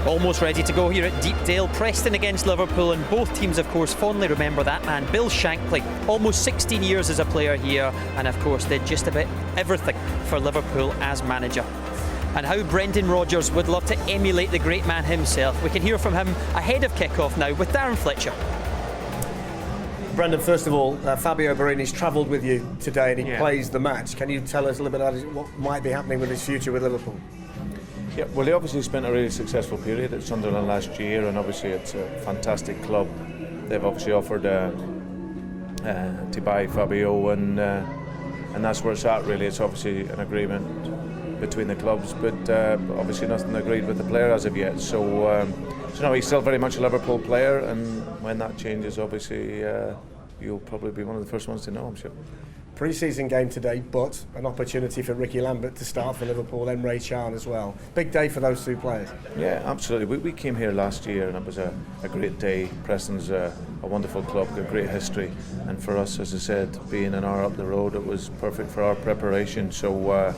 Almost ready to go here at Deepdale. Preston against Liverpool, and both teams of course fondly remember that man, Bill Shankly. Almost 16 years as a player here, and of course did just about everything for Liverpool as manager. And how Brendan Rodgers would love to emulate the great man himself. We can hear from him ahead of kick-off now with Darren Fletcher. Brendan, first of all, Fabio Borini's travelled with you today and he plays the match. Can you tell us a little bit about what might be happening with his future with Liverpool? Yeah, well, he obviously spent a really successful period at Sunderland last year, and obviously it's a fantastic club. They've obviously offered to buy Fabio, and that's where it's at really. It's obviously an agreement between the clubs, but obviously nothing agreed with the player as of yet. So he's still very much a Liverpool player, and when that changes, obviously you'll probably be one of the first ones to know, I'm sure. Pre-season game today, but an opportunity for Ricky Lambert to start for Liverpool, and Ray Chan as well. Big day for those two players. Yeah, absolutely. We came here last year and it was a great day. Preston's a wonderful club, got great history, and for us, as I said, being an hour up the road, it was perfect for our preparation. So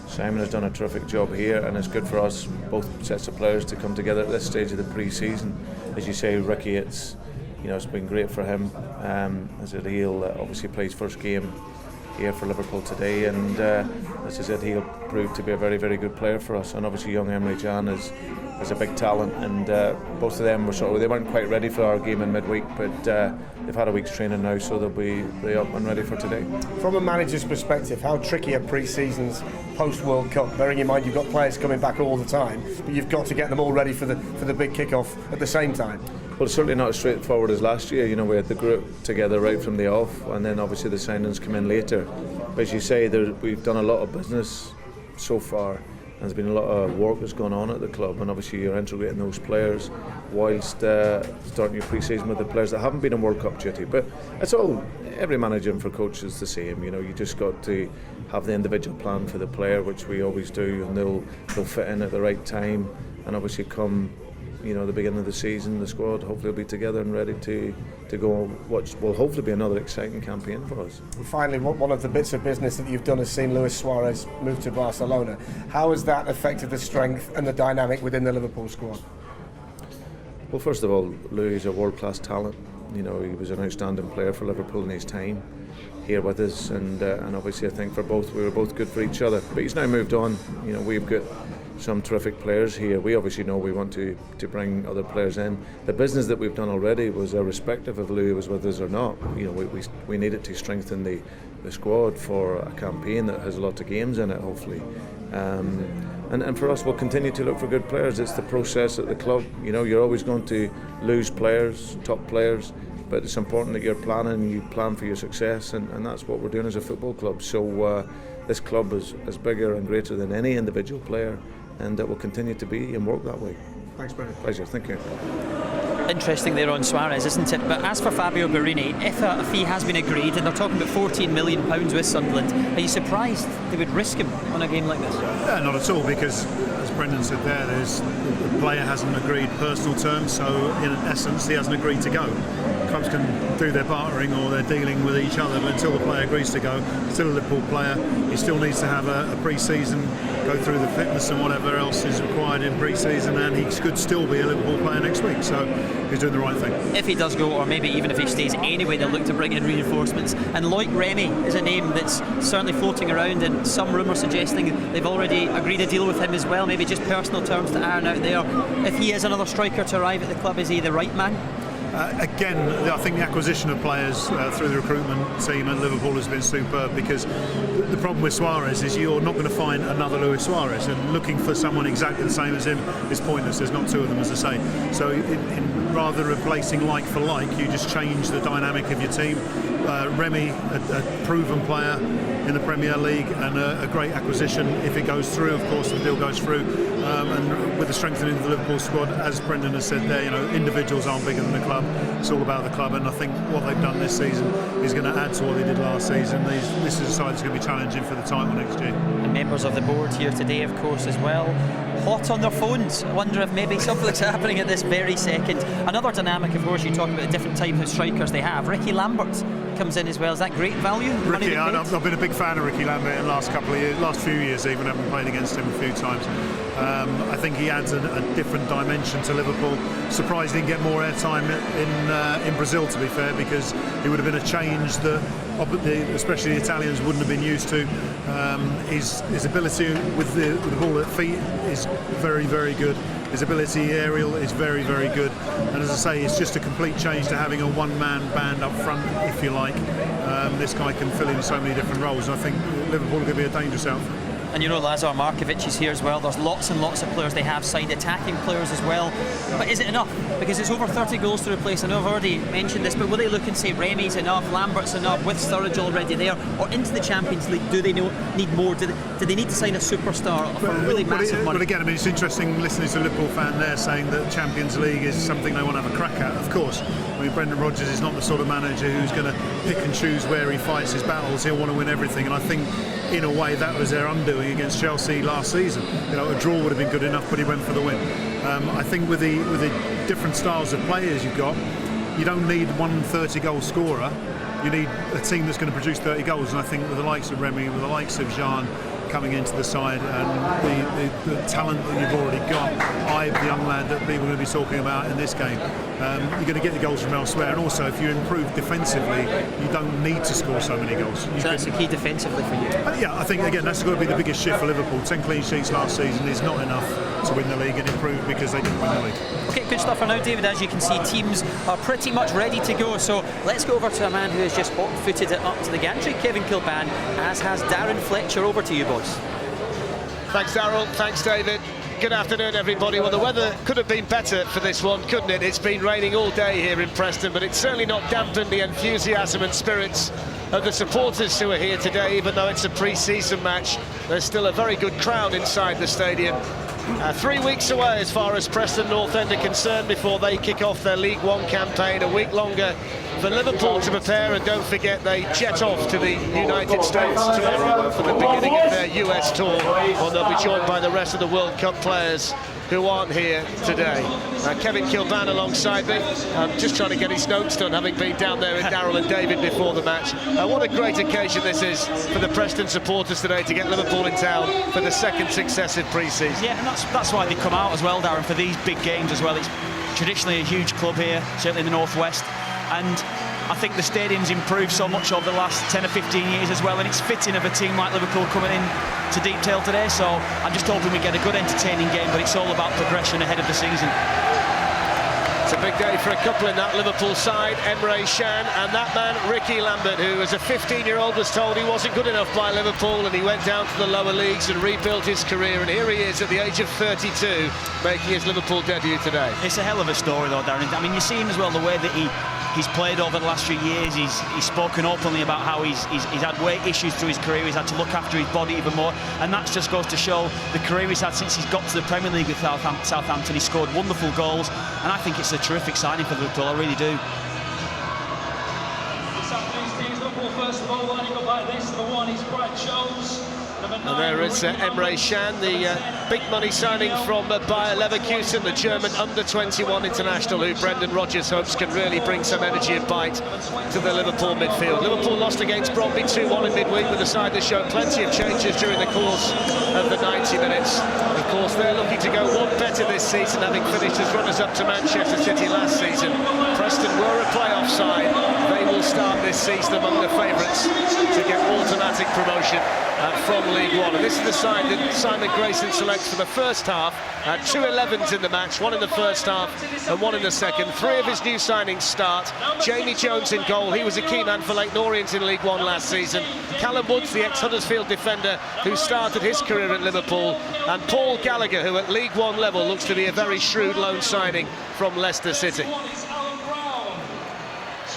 Simon has done a terrific job here, and it's good for us, both sets of players, to come together at this stage of the pre-season. As you say, Ricky, it's been great for him. As he'll obviously play his first game here for Liverpool today, and as I said, he'll prove to be a very, very good player for us. And obviously young Emre Can is a big talent, and both of them they weren't quite ready for our game in midweek, but they've had a week's training now, so they'll be up and ready for today. From a manager's perspective, how tricky are pre-seasons post-World Cup, bearing in mind you've got players coming back all the time, but you've got to get them all ready for the big kick-off at the same time? Well, it's certainly not as straightforward as last year. We had the group together right from the off, and then obviously the signings come in later. But as you say, we've done a lot of business so far, and there's been a lot of work that's gone on at the club, and obviously you're integrating those players whilst starting your pre-season with the players that haven't been on World Cup duty. But it's all, every manager and for coach is the same. You just got to have the individual plan for the player, which we always do, and they'll fit in at the right time, and obviously come the beginning of the season, the squad hopefully will be together and ready to go what will hopefully be another exciting campaign for us. And finally, one of the bits of business that you've done has seen Luis Suarez move to Barcelona. How has that affected the strength and the dynamic within the Liverpool squad? Well, first of all, Luis is a world-class talent. He was an outstanding player for Liverpool in his time here with us, and obviously I think we were both good for each other. But he's now moved on. We've got some terrific players here. We obviously know we want to bring other players in. The business that we've done already was irrespective of Louis was with us or not. We needed to strengthen the squad for a campaign that has a lot of games in it, hopefully. And for us, we'll continue to look for good players. It's the process at the club. You're always going to lose players, top players, but it's important that you're planning, you plan for your success, and that's what we're doing as a football club. So this club is bigger and greater than any individual player, and it will continue to be and work that way. Thanks, Brendan. Pleasure, thank you. Interesting there on Suarez, isn't it? But as for Fabio Borini, if a fee has been agreed, and they're talking about £14 million with Sunderland, are you surprised they would risk him on a game like this? Not at all, because as Brendan said there, the player hasn't agreed personal terms, so in essence he hasn't agreed to go. Clubs can do their bartering or their dealing with each other, but until the player agrees to go, still a Liverpool player, he still needs to have a pre-season, go through the fitness and whatever else is required in pre-season, and he could still be a Liverpool player next week, so he's doing the right thing. If he does go, or maybe even if he stays anyway, they'll look to bring in reinforcements. And Loic Remy is a name that's certainly floating around, and some rumours suggesting they've already agreed a deal with him as well, maybe just personal terms to iron out there. If he is another striker to arrive at the club, is he the right man? Again, I think the acquisition of players through the recruitment team at Liverpool has been superb, because the problem with Suarez is you're not going to find another Luis Suarez, and looking for someone exactly the same as him is pointless. There's not two of them, as I say. So in rather replacing like for like, you just change the dynamic of your team. Remy, a proven player in the Premier League, and a great acquisition if it goes through. Of course, the deal goes through, and with the strengthening of the Liverpool squad, as Brendan has said there, individuals aren't bigger than the club. It's all about the club, and I think what they've done this season is going to add to what they did last season. This is a side that's going to be challenging for the title next year. And members of the board here today, of course, as well, hot on their phones. I wonder if maybe something's happening at this very second. Another dynamic, of course, you talk about the different types of strikers they have. Ricky Lambert comes in as well. Is that great value? Ricky, I've been a big fan of Ricky Lambert in the last few years, even having played against him a few times. I think he adds a different dimension to Liverpool. Surprised he didn't get more airtime in Brazil, to be fair, because it would have been a change that especially the Italians wouldn't have been used to. His ability with the ball at feet is very, very good. His ability aerial is very, very good. And as I say, it's just a complete change to having a one-man band up front, if you like. This guy can fill in so many different roles. I think Liverpool are going to be a dangerous outfit. And you know, Lazar Markovic is here as well. There's lots and lots of players they have signed, attacking players as well. But is it enough? Because it's over 30 goals to replace. I know I've already mentioned this, but will they look and say Remy's enough, Lambert's enough, with Sturridge already there? Or into the Champions League, do they need more? Do they need to sign a superstar for really massive money? But again, I mean, it's interesting listening to a Liverpool fan there saying that Champions League is something they want to have a crack at. Of course, I mean, Brendan Rodgers is not the sort of manager who's going to pick and choose where he fights his battles. He'll want to win everything, and I think in a way that was their undoing against Chelsea last season. You know, a draw would have been good enough, but he went for the win. I think with the different styles of players you've got, you don't need one 30-goal scorer. You need a team that's going to produce 30 goals, and I think with the likes of Remy, with the likes of Jean coming into the side, and the talent that you've already got, the young lad that people are going to be talking about in this game, you're going to get the goals from elsewhere. And also, if you improve defensively, you don't need to score so many goals. So that's the key defensively for you? Yeah, I think, again, that's got to be the biggest shift for Liverpool. 10 clean sheets last season is not enough to win the league, and improve because they didn't win the league. Okay, good stuff for now, David. As you can see, teams are pretty much ready to go. So let's go over to a man who has just hot-footed it up to the gantry, Kevin Kilban, as has Darren Fletcher. Over to you, boys. Thanks, Darryl. Thanks, David. Good afternoon, everybody. Well, the weather could have been better for this one, couldn't it? It's been raining all day here in Preston, but it's certainly not dampened the enthusiasm and spirits of the supporters who are here today. Even though it's a pre-season match, there's still a very good crowd inside the stadium. 3 weeks away as far as Preston North End are concerned before they kick off their League One campaign. A week longer for Liverpool to prepare, and don't forget they jet off to the United States tomorrow for the beginning of their US tour, or they'll be joined by the rest of the World Cup players who aren't here today. Kevin Kilban alongside me, just trying to get his notes done, having been down there with Darryl and David before the match. What a great occasion this is for the Preston supporters today to get Liverpool in town for the second successive pre-season. Yeah, and that's why they come out as well, Darren, for these big games as well. It's traditionally a huge club here, certainly in the northwest, and I think the stadium's improved so much over the last 10 or 15 years as well, and it's fitting of a team like Liverpool coming in to Deepdale today. So I'm just hoping we get a good entertaining game, but it's all about progression ahead of the season. It's a big day for a couple in that Liverpool side, Emre Can and that man Ricky Lambert, who as a 15-year-old was told he wasn't good enough by Liverpool, and he went down to the lower leagues and rebuilt his career, and here he is at the age of 32 making his Liverpool debut today. It's a hell of a story though, Darren. I mean, you see him as well, the way that he's played over the last few years. He's spoken openly about how he's had weight issues through his career. He's had to look after his body even more, and that just goes to show the career he's had since he's got to the Premier League with Southampton. He scored wonderful goals, and I think it's a terrific signing for Liverpool. I really do. First of all, lining up like this, number 1 is Brad Jones. And there is Emre Can, the big money signing from Bayer Leverkusen, the German under-21 international, who Brendan Rodgers hopes can really bring some energy and bite to the Liverpool midfield. Liverpool lost against Bromby 2-1 in midweek, with a side that showed plenty of changes during the course of the 90 minutes. Of course, they're looking to go one better this season, having finished as runners-up to Manchester City last season. Preston were a playoff side. They will start this season among the favourites to get automatic promotion from League One. And this is the side that Simon Grayson selects for the first half. 2 11s in the match, 1 in the first half and 1 in the second. 3 of his new signings start. Jamie Jones in goal. He was a key man for Leyton Orient in League One last season. Callum Woods, the ex-Huddersfield defender who started his career at Liverpool. And Paul Gallagher, who at League One level looks to be a very shrewd loan signing from Leicester City.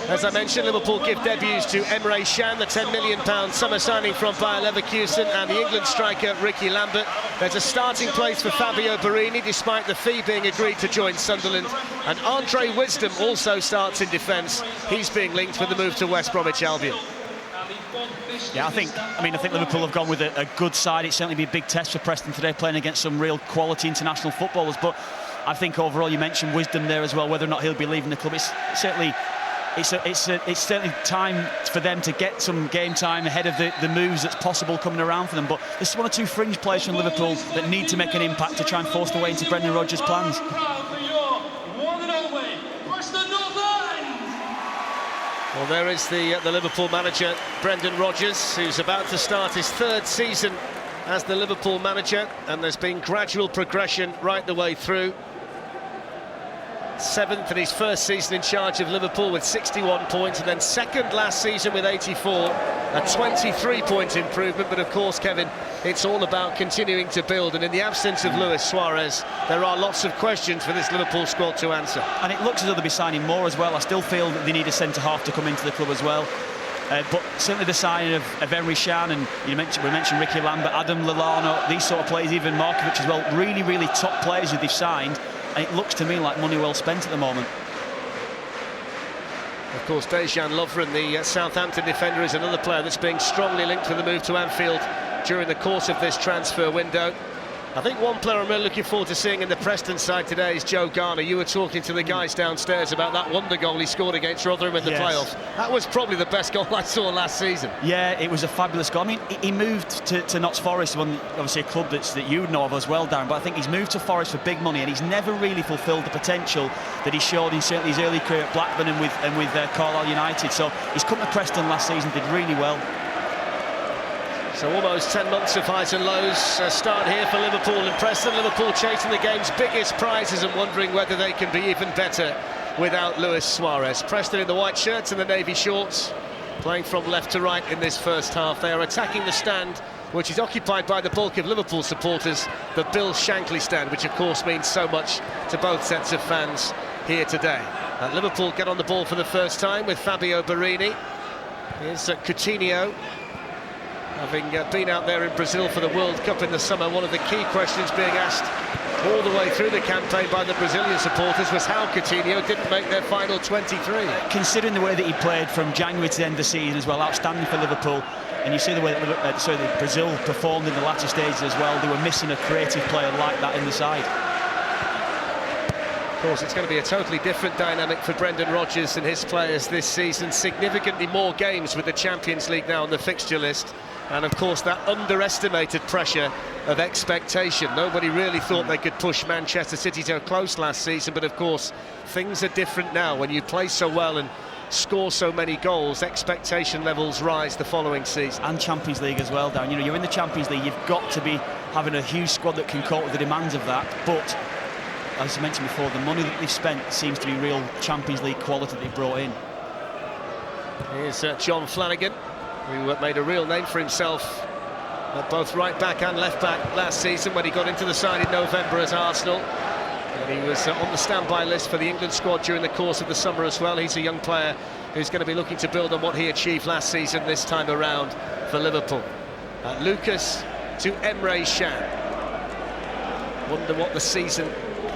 As I mentioned, Liverpool give debuts to Emre Can, the £10 million summer signing from Bayer Leverkusen, and the England striker Ricky Lambert. There's a starting place for Fabio Borini, despite the fee being agreed to join Sunderland. And Andre Wisdom also starts in defence. He's being linked with the move to West Bromwich Albion. Yeah, I think Liverpool have gone with a good side. It's certainly been a big test for Preston today, playing against some real quality international footballers. But I think overall, you mentioned Wisdom there as well, whether or not he'll be leaving the club. It's certainly it's certainly time for them to get some game time ahead of the moves that's possible coming around for them. But there's one or two fringe players from Liverpool that need to make an impact to try and force their way into Brendan Rodgers' plans. Well, there is the Liverpool manager, Brendan Rodgers, who's about to start his third season as the Liverpool manager, and there's been gradual progression right the way through. 7th in his first season in charge of Liverpool with 61 points, and then 2nd last season with 84, a 23-point improvement. But of course, Kevin, it's all about continuing to build, and in the absence of Luis Suarez, there are lots of questions for this Liverpool squad to answer. And it looks as though they'll be signing more as well. I still feel that they need a centre-half to come into the club as well. But certainly the signing of Emre Can, and we mentioned Ricky Lambert, Adam Lallana, these sort of players, even Markovic as well, really, really top players who they've signed. And it looks to me like money well spent at the moment. Of course, Dejan Lovren, the Southampton defender, is another player that's being strongly linked with the move to Anfield during the course of this transfer window. I think one player I'm really looking forward to seeing in the Preston side today is Joe Garner. You were talking to the guys downstairs about that wonder goal he scored against Rotherham in the playoffs. That was probably the best goal I saw last season. Yeah, it was a fabulous goal. I mean, he moved to Notts Forest, obviously a club that you know of as well, Darren, but I think he's moved to Forest for big money, and he's never really fulfilled the potential that he showed in certainly his early career at Blackburn and with Carlisle United. So he's come to Preston last season, did really well. So almost 10 months of highs and lows start here for Liverpool and Preston. Liverpool chasing the game's biggest prizes and wondering whether they can be even better without Luis Suarez. Preston in the white shirts and the navy shorts, playing from left to right in this first half. They are attacking the stand, which is occupied by the bulk of Liverpool supporters, the Bill Shankly stand, which of course means so much to both sets of fans here today. Liverpool get on the ball for the first time with Fabio Borini. Here's Coutinho. Having been out there in Brazil for the World Cup in the summer, one of the key questions being asked all the way through the campaign by the Brazilian supporters was how Coutinho didn't make their final 23. Considering the way that he played from January to the end of the season as well, outstanding for Liverpool. And you see the way that Brazil performed in the latter stages as well. They were missing a creative player like that in the side. Of course, it's going to be a totally different dynamic for Brendan Rodgers and his players this season. Significantly more games with the Champions League now on the fixture list. And of course, that underestimated pressure of expectation. Nobody really thought they could push Manchester City so close last season, but of course, things are different now. When you play so well and score so many goals, expectation levels rise the following season. And Champions League as well, Dan. You know, you're in the Champions League, you've got to be having a huge squad that can cope with the demands of that. But as I mentioned before, the money that they've spent seems to be real Champions League quality that they brought in. Here's John Flanagan, who made a real name for himself at both right back and left back last season when he got into the side in November at Arsenal. And he was on the standby list for the England squad during the course of the summer as well. He's a young player who's going to be looking to build on what he achieved last season this time around for Liverpool. Lucas to Emre Can. Wonder what the season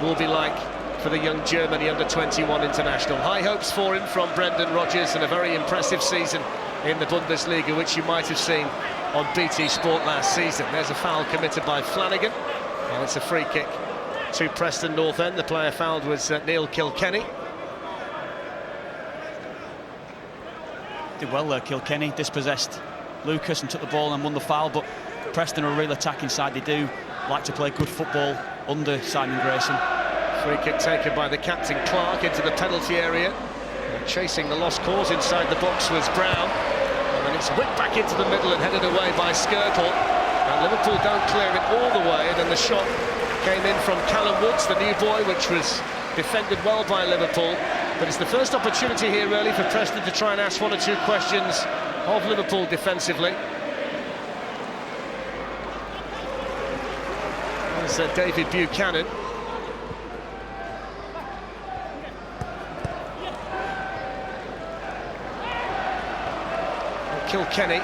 will be like for the young Germany under-21 international. High hopes for him from Brendan Rodgers, and a very impressive season in the Bundesliga, which you might have seen on BT Sport last season. There's a foul committed by Flanagan, and it's a free kick to Preston North End. The player fouled was Neil Kilkenny. Did well there, Kilkenny, dispossessed Lucas and took the ball and won the foul, but Preston are a real attacking side. They do like to play good football under Simon Grayson. Free kick taken by the captain Clark into the penalty area. Chasing the lost cause inside the box was Brown, and then it's whipped back into the middle and headed away by Skirtle. And Liverpool don't clear it all the way, and then the shot came in from Callum Woods, the new boy, which was defended well by Liverpool. But it's the first opportunity here really for Preston to try and ask one or two questions of Liverpool defensively. There's David Buchanan. Kilkenny.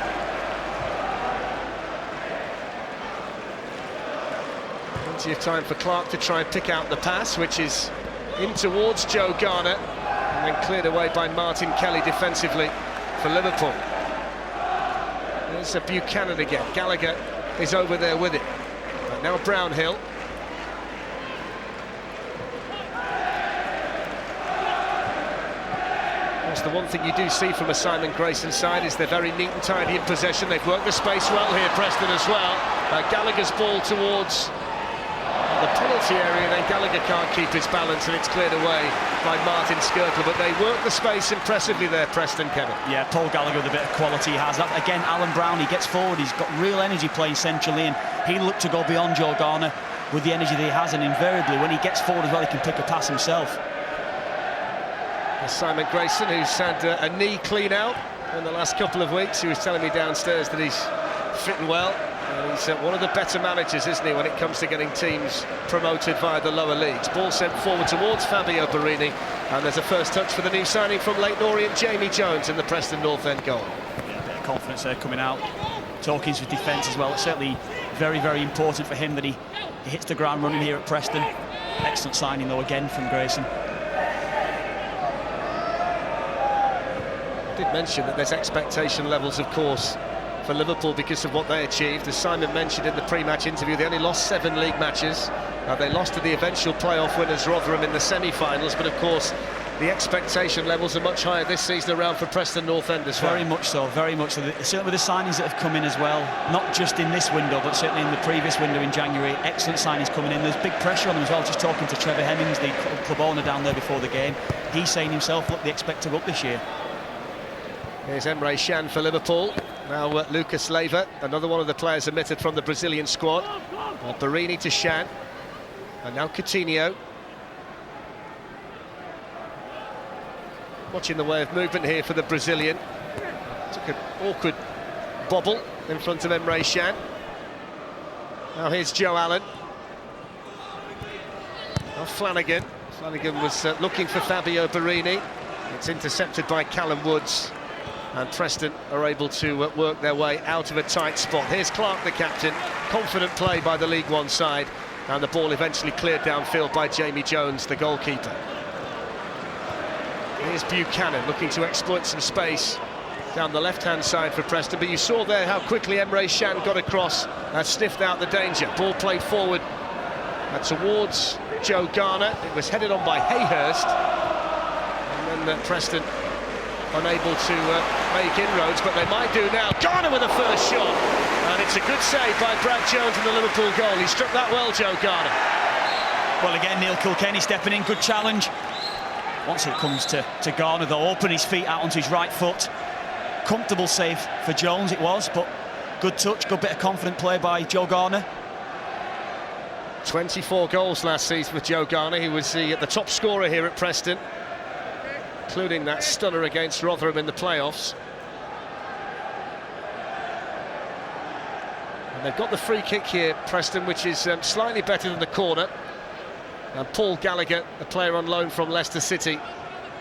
Plenty of time for Clark to try and pick out the pass, which is in towards Joe Garner, and then cleared away by Martin Kelly defensively for Liverpool. There's a Buchanan again. Gallagher is over there with it. But now Brownhill. That's the one thing you do see from a Simon Grayson side, is they're very neat and tidy in possession. They've worked the space well here, Preston, as well. Gallagher's ball towards the penalty area, then Gallagher can't keep his balance and it's cleared away by Martin Skirtle, but they work the space impressively there, Preston, Kevin. Yeah, Paul Gallagher with a bit of quality he has. Again, Alan Brown, he gets forward, he's got real energy playing centrally, and he looked to go beyond Joe Garner with the energy that he has, and invariably when he gets forward as well, he can pick a pass himself. Simon Grayson, who's had a knee clean out in the last couple of weeks, he was telling me downstairs that he's fitting well. And he's one of the better managers, isn't he, when it comes to getting teams promoted via the lower leagues. Ball sent forward towards Fabio Barini, and there's a first touch for the new signing from Leyton Orient, Jamie Jones, in the Preston North End goal. Yeah, a bit of confidence there coming out. Talking's with defence as well. It's certainly very, very important for him that he hits the ground running here at Preston. Excellent signing, though, again from Grayson. I did mention that there's expectation levels, of course, for Liverpool because of what they achieved. As Simon mentioned in the pre-match interview, they only lost 7 league matches. They lost to the eventual playoff winners Rotherham in the semi-finals, but of course the expectation levels are much higher this season around for Preston North End as well. Very much so, very much so. Certainly with the signings that have come in as well, not just in this window, but certainly in the previous window in January. Excellent signings coming in. There's big pressure on them as well. Just talking to Trevor Hemmings, the club owner down there before the game, he's saying himself, look, they expect to go up this year. Here's Emre Can for Liverpool. Now Lucas Leiva, another one of the players omitted from the Brazilian squad. Barini to Can. And now Coutinho. Much in the way of movement here for the Brazilian. Took an awkward bobble in front of Emre Can. Now here's Joe Allen. Now Flanagan. Flanagan was looking for Fabio Barini. It's intercepted by Callum Woods. And Preston are able to work their way out of a tight spot. Here's Clark, the captain. Confident play by the League One side. And the ball eventually cleared downfield by Jamie Jones, the goalkeeper. Here's Buchanan looking to exploit some space down the left-hand side for Preston. But you saw there how quickly Emre Can got across and sniffed out the danger. Ball played forward towards Joe Garner. It was headed on by Hayhurst. And then Preston unable to make inroads, but they might do now. Garner with a first shot, and it's a good save by Brad Jones in the Liverpool goal. He struck that well, Joe Garner. Well, again, Neil Kilkenny stepping in, good challenge. Once it comes to Garner, though, open his feet out onto his right foot. Comfortable save for Jones, it was, but good touch, good bit of confident play by Joe Garner. 24 goals last season for Joe Garner. He was the top scorer here at Preston, including that stunner against Rotherham in the playoffs. And they've got the free kick here, Preston, which is slightly better than the corner. And Paul Gallagher, a player on loan from Leicester City,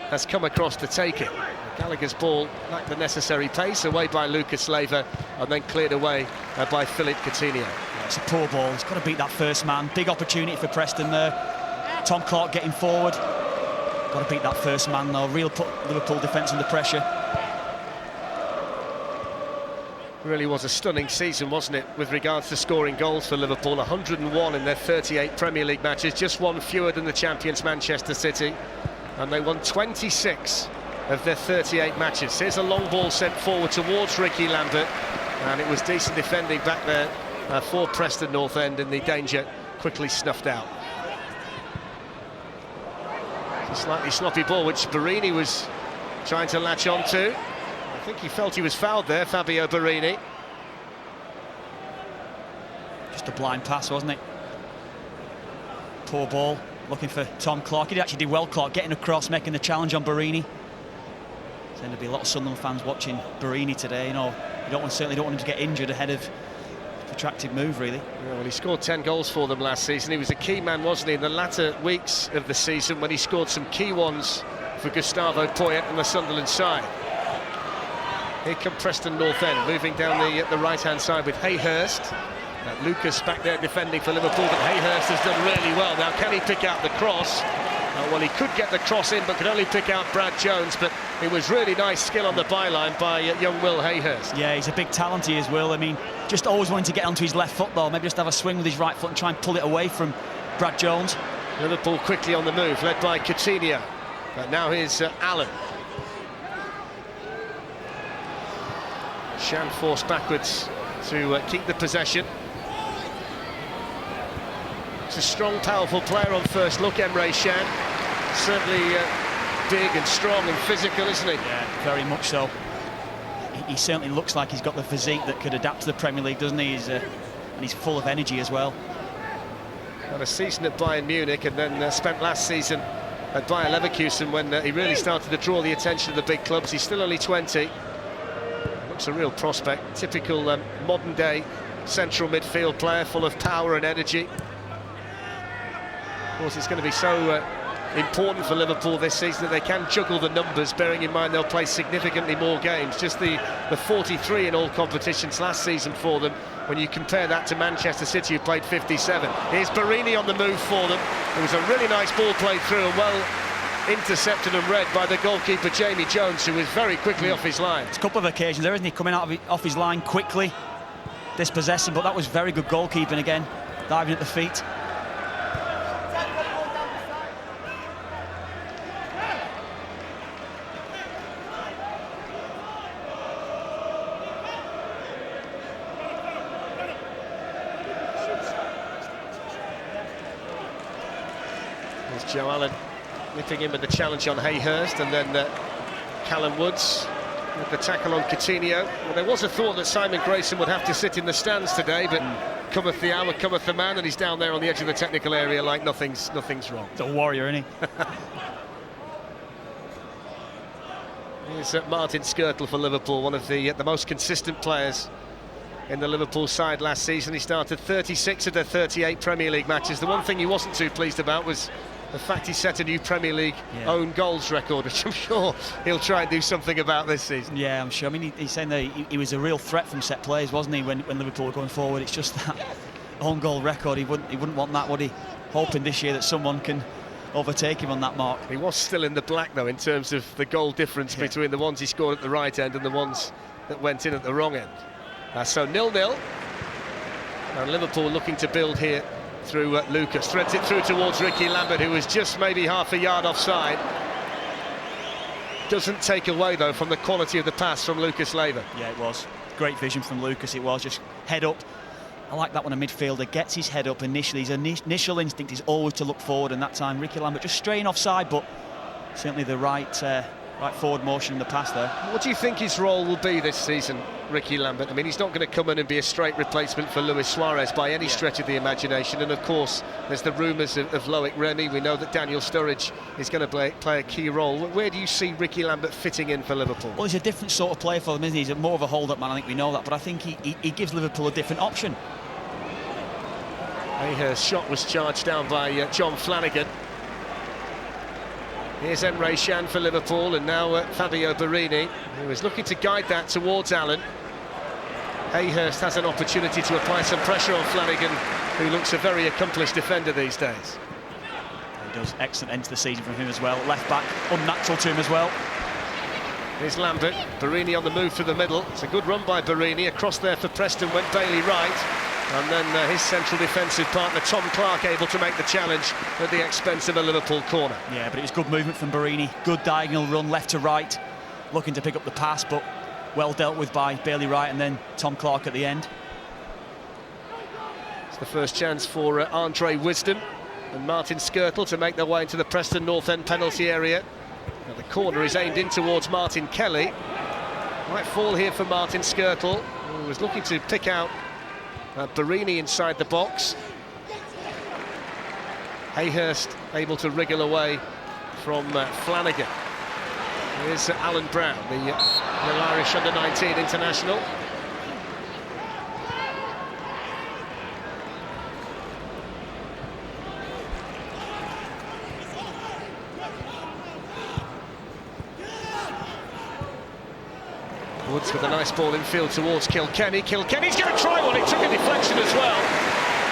has come across to take it. Gallagher's ball lacked the necessary pace, away by Lucas Leiva, and then cleared away by Philippe Coutinho. Yeah, it's a poor ball, he's got to beat that first man. Big opportunity for Preston there. Tom Clark getting forward. Got to beat that first man, though. Real put Liverpool defence under pressure. Really was a stunning season, wasn't it, with regards to scoring goals for Liverpool. 101 in their 38 Premier League matches, just one fewer than the champions Manchester City. And they won 26 of their 38 matches. Here's a long ball sent forward towards Ricky Lambert. And it was decent defending back there for Preston North End, and the danger quickly snuffed out. A slightly sloppy ball, which Barini was trying to latch on to. I think he felt he was fouled there, Fabio Barini. Just a blind pass, wasn't it? Poor ball, looking for Tom Clark. He actually did well, Clark, getting across, making the challenge on Barini. There's going to be a lot of Sunderland fans watching Barini today. You know, certainly don't want him to get injured ahead of a protracted move, really. Yeah, well, he scored 10 goals for them last season. He was a key man, wasn't he, in the latter weeks of the season, when he scored some key ones for Gustavo Poyet and the Sunderland side. Here come Preston North End, moving down the right-hand side with Hayhurst. Lucas back there defending for Liverpool, but Hayhurst has done really well. Now, can he pick out the cross? Well, he could get the cross in, but could only pick out Brad Jones, but it was really nice skill on the byline by young Will Hayhurst. Yeah, he's a big talent, he is, Will. I mean, just always wanting to get onto his left foot, though. Maybe just have a swing with his right foot and try and pull it away from Brad Jones. Liverpool quickly on the move, led by Coutinho. But now here's Allen. Shan forced backwards to keep the possession. It's a strong, powerful player on first look, Emre Can. Certainly big and strong and physical, isn't he? Yeah, very much so. He certainly looks like he's got the physique that could adapt to the Premier League, doesn't he? And he's full of energy as well. Had a season at Bayern Munich and then spent last season at Bayer Leverkusen when he really started to draw the attention of the big clubs. He's still only 20. Looks a real prospect. Typical modern-day central midfield player, full of power and energy. Of course, it's going to be so important for Liverpool this season that they can juggle the numbers, bearing in mind they'll play significantly more games. Just the 43 in all competitions last season for them, when you compare that to Manchester City, who played 57. Here's Barini on the move for them. It was a really nice ball played through and well intercepted and read by the goalkeeper Jamie Jones, who was very quickly off his line. It's a couple of occasions there, isn't he, coming off his line quickly, dispossessing, but that was very good goalkeeping again, diving at the feet. Joe Allen nipping in with the challenge on Hayhurst, and then Callum Woods with the tackle on Coutinho. Well, there was a thought that Simon Grayson would have to sit in the stands today, but cometh the hour, cometh the man, and he's down there on the edge of the technical area like nothing's wrong. He's a warrior, isn't he? Here's Martin Skrtel for Liverpool, one of the most consistent players in the Liverpool side last season. He started 36 of their 38 Premier League matches. The one thing he wasn't too pleased about was the fact he set a new Premier League own goals record, which I'm sure he'll try and do something about this season. Yeah, I'm sure. I mean, he's saying that he was a real threat from set plays, wasn't he, when Liverpool were going forward. It's just that own goal record, he wouldn't want that, would he? Hoping this year that someone can overtake him on that mark. He was still in the black, though, in terms of the goal difference between the ones he scored at the right end and the ones that went in at the wrong end. So 0-0. And Liverpool looking to build here through Lucas. Threads it through towards Ricky Lambert, who was just maybe half a yard offside. Doesn't take away, though, from the quality of the pass from Lucas Leiva. Yeah, it was. Great vision from Lucas, it was. Just head up. I like that when a midfielder gets his head up initially. His initial instinct is always to look forward, and that time Ricky Lambert just straying offside, but certainly the right forward motion in the pass there. What do you think his role will be this season, Ricky Lambert? I mean, he's not going to come in and be a straight replacement for Luis Suarez by any stretch of the imagination, and of course there's the rumours of Loic Remy. We know that Daniel Sturridge is going to play a key role. Where do you see Ricky Lambert fitting in for Liverpool? Well, he's a different sort of player for them, isn't he? He's more of a hold-up man, I think we know that, but I think he gives Liverpool a different option. Hayhurst's shot was charged down by John Flanagan. Here's Emre Can for Liverpool, and now Fabio Barini, who is looking to guide that towards Allen. Hayhurst has an opportunity to apply some pressure on Flanagan, who looks a very accomplished defender these days. He does. Excellent end to the season from him as well. Left back, unnatural to him as well. Here's Lambert, Barini on the move through the middle. It's a good run by Barini. Across there for Preston went Bailey Wright. And then his central defensive partner, Tom Clark, able to make the challenge at the expense of a Liverpool corner. Yeah, but it was good movement from Barini. Good diagonal run, left to right. Looking to pick up the pass, but well dealt with by Bailey Wright and then Tom Clark at the end. It's the first chance for Andre Wisdom and Martin Skrtel to make their way into the Preston North End penalty area. Now the corner is aimed in towards Martin Kelly. Might fall here for Martin Skrtel, who was looking to pick out Barini inside the box. Hayhurst able to wriggle away from Flanagan. Here's Alan Brown, the Irish under-19 international. Woods with a nice ball infield towards Kilkenny. Kilkenny's going to try one. It took a deflection as well.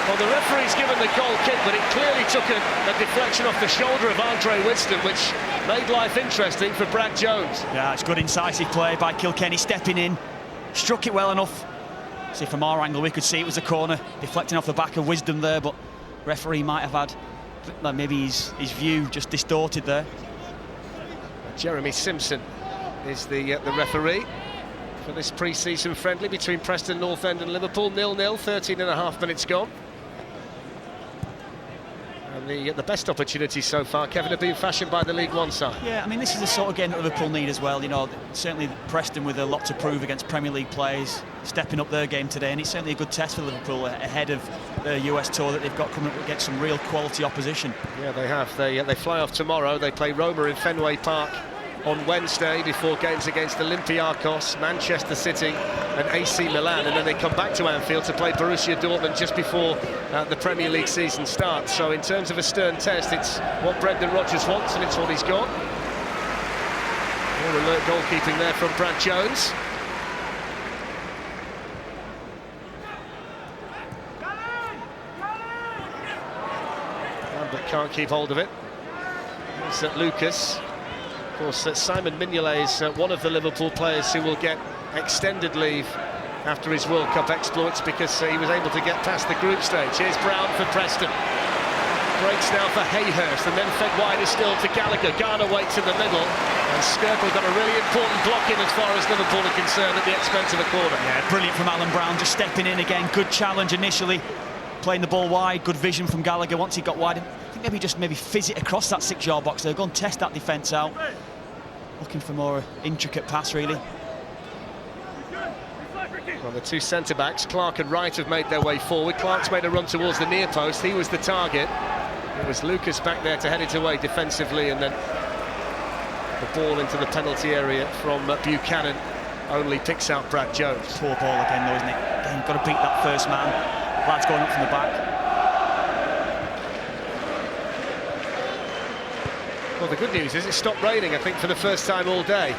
Well, the referee's given the goal kick, but it clearly took a deflection off the shoulder of Andre Wisdom, which made life interesting for Brad Jones. Yeah, it's good incisive play by Kilkenny, stepping in. Struck it well enough. See, from our angle, we could see it was a corner, deflecting off the back of Wisdom there, but referee might have had maybe his view just distorted there. Jeremy Simpson is the referee for this pre-season friendly between Preston North End and Liverpool. 0-0, 13.5 minutes gone. And the best opportunities so far, Kevin, have been fashioned by the League One side. Yeah, I mean, this is the sort of game that Liverpool need as well. You know, certainly Preston with a lot to prove against Premier League players, stepping up their game today, and it's certainly a good test for Liverpool ahead of the US tour that they've got coming up against some real quality opposition. Yeah, they have. They fly off tomorrow. They play Roma in Fenway Park on Wednesday before games against Olympiacos, Manchester City and AC Milan, and then they come back to Anfield to play Borussia Dortmund just before the Premier League season starts. So in terms of a stern test, it's what Brendan Rodgers wants and it's what he's got. More alert goalkeeping there from Brad Jones. But can't keep hold of it. It's Lucas. Of course, Simon Mignolet is one of the Liverpool players who will get extended leave after his World Cup exploits because he was able to get past the group stage. Here's Brown for Preston. Breaks now for Hayhurst and then fed wider still to Gallagher. Garner waits in the middle and Skirtle got a really important block in as far as Liverpool are concerned at the expense of a corner. Yeah, brilliant from Alan Brown, just stepping in again. Good challenge initially, playing the ball wide. Good vision from Gallagher once he got wide. I think maybe fizz it across that 6-yard box there. Go and test that defence out. Looking for more intricate pass, really. Well, the two centre-backs, Clark and Wright, have made their way forward. Clark's made a run towards the near post. He was the target. It was Lucas back there to head it away defensively, and then the ball into the penalty area from Buchanan only picks out Brad Jones. Poor ball again, though, isn't it? Again, got to beat that first man. Lad's going up from the back. Well, the good news is it stopped raining, I think, for the first time all day.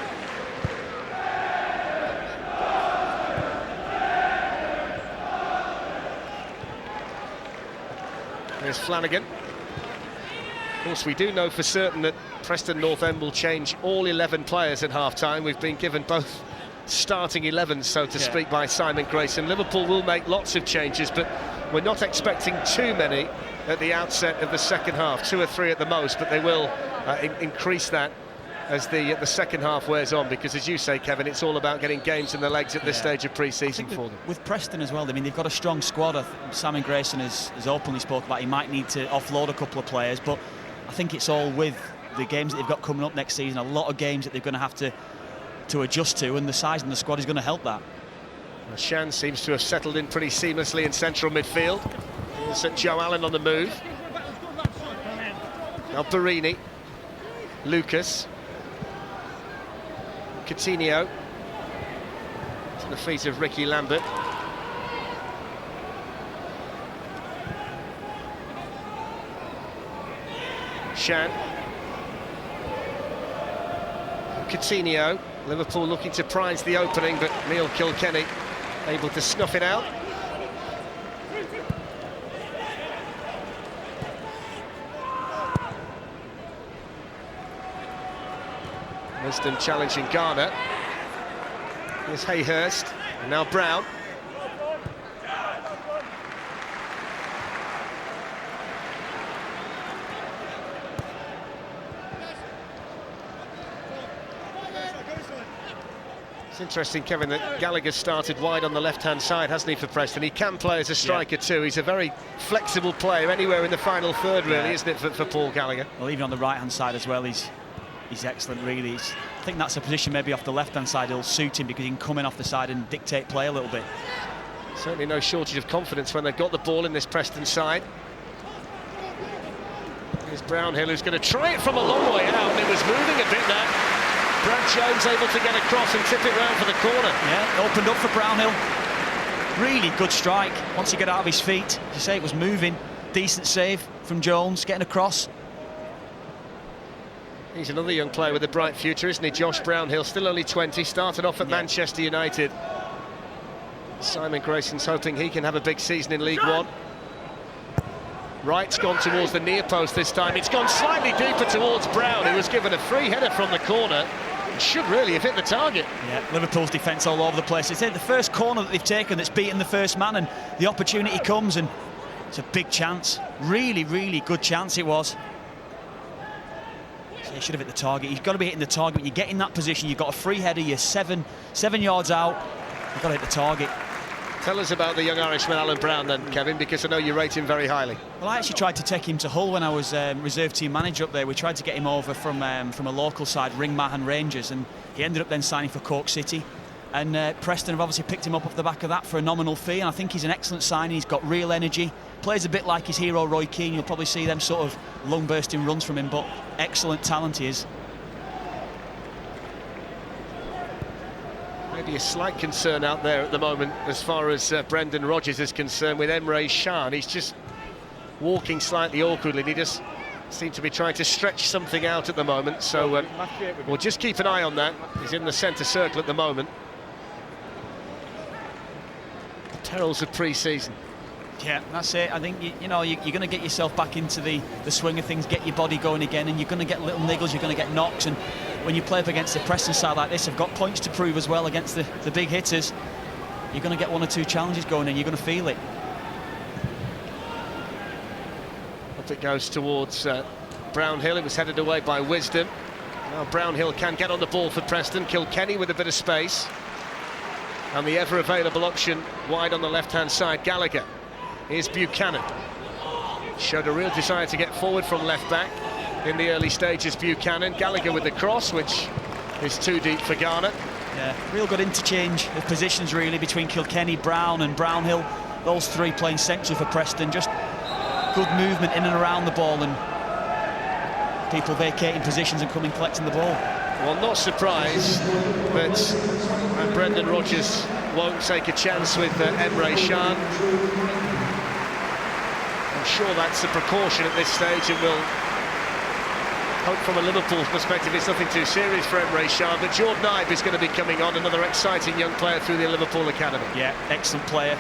There's Flanagan. Of course, we do know for certain that Preston North End will change all 11 players at half-time. We've been given both starting 11s, so to speak, by Simon Grayson. Liverpool will make lots of changes, but we're not expecting too many at the outset of the second half. 2 or 3 at the most, but they will increase that as the second half wears on, because as you say, Kevin, it's all about getting games in the legs at this stage of pre-season for them. With Preston as well, I mean, they've got a strong squad. Simon Grayson has openly spoke about he might need to offload a couple of players, but I think it's all with the games that they've got coming up next season, a lot of games that they're going to have to adjust to, and the size in the squad is going to help that. Well, Shan seems to have settled in pretty seamlessly in central midfield. Here's Joe Allen on the move. Now Barini, Lucas, Coutinho to the feet of Ricky Lambert. Shan, Coutinho. Liverpool looking to prize the opening, but Neil Kilkenny able to snuff it out. Wisdom challenging Garner. Here's Hayhurst, and now Brown. It's interesting, Kevin, that Gallagher started wide on the left-hand side, hasn't he, for Preston? He can play as a striker too. He's a very flexible player, anywhere in the final third, really, isn't it, for Paul Gallagher? Well, even on the right-hand side as well, he's excellent, really. I think that's a position maybe off the left-hand side will suit him, because he can come in off the side and dictate play a little bit. Certainly no shortage of confidence when they've got the ball in this Preston side. Here's Brownhill, who's going to try it from a long way out, and it was moving a bit now. Brad Jones able to get across and tip it round for the corner. Yeah, opened up for Brownhill. Really good strike once he got out of his feet. As you say, it was moving. Decent save from Jones, getting across. He's another young player with a bright future, isn't he? Josh Brownhill, still only 20, started off at Manchester United. Simon Grayson's hoping he can have a big season in League One. Wright's gone towards the near post this time. It's gone slightly deeper towards Brown, who was given a free header from the corner. Should really have hit the target. Yeah, Liverpool's defence all over the place. It's the first corner that they've taken that's beaten the first man, and the opportunity comes, and it's a big chance. Really, really good chance it was. He should have hit the target. He's got to be hitting the target. When you get in that position, you've got a free header, you're seven yards out, you've got to hit the target. Tell us about the young Irishman Alan Brown then, Kevin, because I know you rate him very highly. Well, I actually tried to take him to Hull when I was reserve team manager up there. We tried to get him over from a local side, Ringmahon Rangers, and he ended up then signing for Cork City. And Preston have obviously picked him up off the back of that for a nominal fee, and I think he's an excellent signing. He's got real energy, plays a bit like his hero Roy Keane. You'll probably see them sort of lung bursting runs from him, but excellent talent he is. Maybe a slight concern out there at the moment as far as Brendan Rodgers is concerned with Emre Can. He's just walking slightly awkwardly, and he just seems to be trying to stretch something out at the moment, so we'll just keep an eye on that. He's in the centre circle at the moment. The perils of pre-season. Yeah, that's it. I think you're going to get yourself back into the swing of things, get your body going again, and you're going to get little niggles, you're going to get knocks, and when you play up against the Preston side like this, have got points to prove as well against the big hitters, you're going to get one or two challenges going and you're going to feel it. Up it goes towards Brownhill. It was headed away by Wisdom. Now Brownhill can get on the ball for Preston. Kilkenny with a bit of space, and the ever available option wide on the left hand side, Gallagher. Here's Buchanan. Showed a real desire to get forward from left back in the early stages, Buchanan. Gallagher with the cross, which is too deep for Garner. Yeah, real good interchange of positions really between Kilkenny, Brown and Brownhill. Those three playing central for Preston. Just good movement in and around the ball, and people vacating positions and coming collecting the ball. Well, not surprised that Brendan Rodgers won't take a chance with Emre Can. I'm sure that's a precaution at this stage, and we'll hope from a Liverpool perspective it's nothing too serious for Emre Can. But Jordan Ibe is going to be coming on, another exciting young player through the Liverpool Academy. Yeah, excellent player.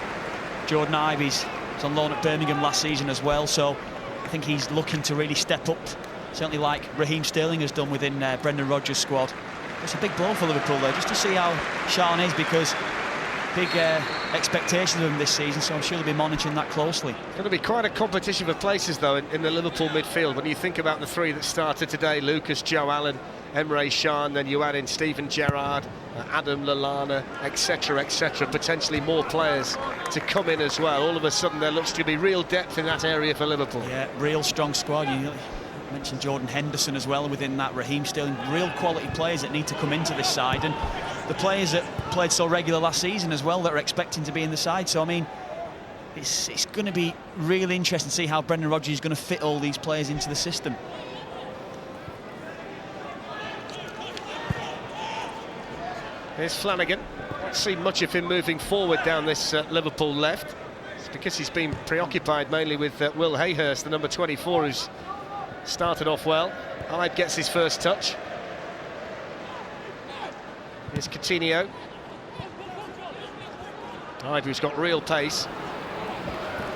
Jordan Ibe is on loan at Birmingham last season as well, so I think he's looking to really step up, certainly like Raheem Sterling has done within Brendan Rodgers' squad. It's a big blow for Liverpool though, just to see how Can is, because big expectations of him this season, so I'm sure they'll be monitoring that closely. It's going to be quite a competition for places though in the Liverpool midfield. When you think about the three that started today, Lucas, Joe Allen, Emre Can, then you add in Steven Gerrard, Adam Lallana, etc, potentially more players to come in as well. All of a sudden there looks to be real depth in that area for Liverpool. Yeah, real strong squad. You mentioned Jordan Henderson as well within that, Raheem Sterling, real quality players that need to come into this side, and the players that played so regular last season as well that are expecting to be in the side. So I mean, it's going to be really interesting to see how Brendan Rodgers is going to fit all these players into the system. Here's Flanagan. Not seen much of him moving forward down this Liverpool left. It's because he's been preoccupied mainly with Will Hayhurst, the number 24, who's started off well. Ibe gets his first touch. Here's Coutinho. Ibe, who's got real pace.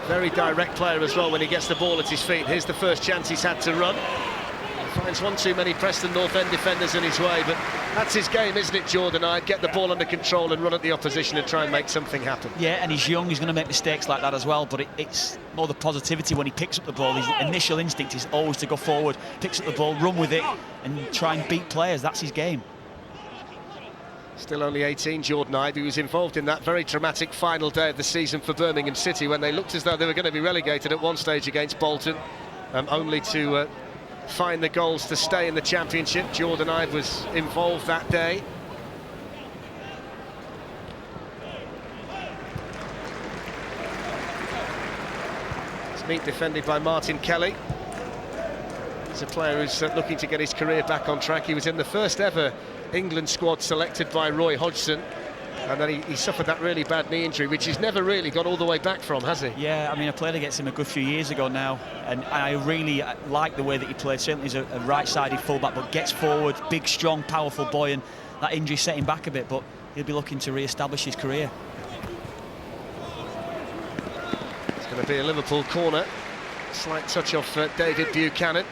Very direct player as well when he gets the ball at his feet. Here's the first chance he's had to run. He finds one too many Preston North End defenders in his way, but that's his game, isn't it, Jordan Ibe? Get the ball under control and run at the opposition and try and make something happen. Yeah, and he's young, he's going to make mistakes like that as well, but it's more the positivity when he picks up the ball. His initial instinct is always to go forward, picks up the ball, run with it, and try and beat players. That's his game. Still only 18, Jordan Ibe. He was involved in that very dramatic final day of the season for Birmingham City when they looked as though they were going to be relegated at one stage against Bolton, only to find the goals to stay in the Championship. Jordan Ibe was involved that day. It's neat defended by Martin Kelly. He's a player who's looking to get his career back on track. He was in the first ever England squad selected by Roy Hodgson, and then he suffered that really bad knee injury, which he's never really got all the way back from, has he? Yeah, I mean, I played against him a good few years ago now, and I really like the way that he played. Certainly he's a right-sided fullback, but gets forward, big, strong, powerful boy, and that injury set him back a bit, but he'll be looking to re-establish his career. It's going to be a Liverpool corner. Slight touch off David Buchanan.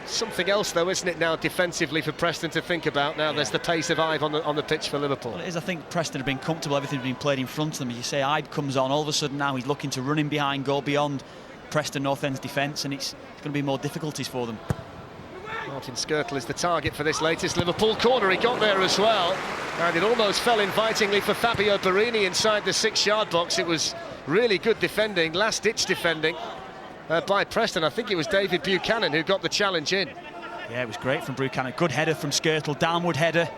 Something else, though, isn't it, now defensively for Preston to think about? Now there's the pace of Ibe on the pitch for Liverpool. Well, it is. I think Preston have been comfortable, everything's been played in front of them. As you say, Ibe comes on, all of a sudden now he's looking to run in behind, go beyond Preston North End's defence, and it's going to be more difficulties for them. Well, Martin Skirtle is the target for this latest Liverpool corner. He got there as well, and it almost fell invitingly for Fabio Barini inside the 6-yard box. It was really good defending, last-ditch defending by Preston. I think it was David Buchanan who got the challenge in. Yeah, it was great from Buchanan. Good header from Skirtle, downward header.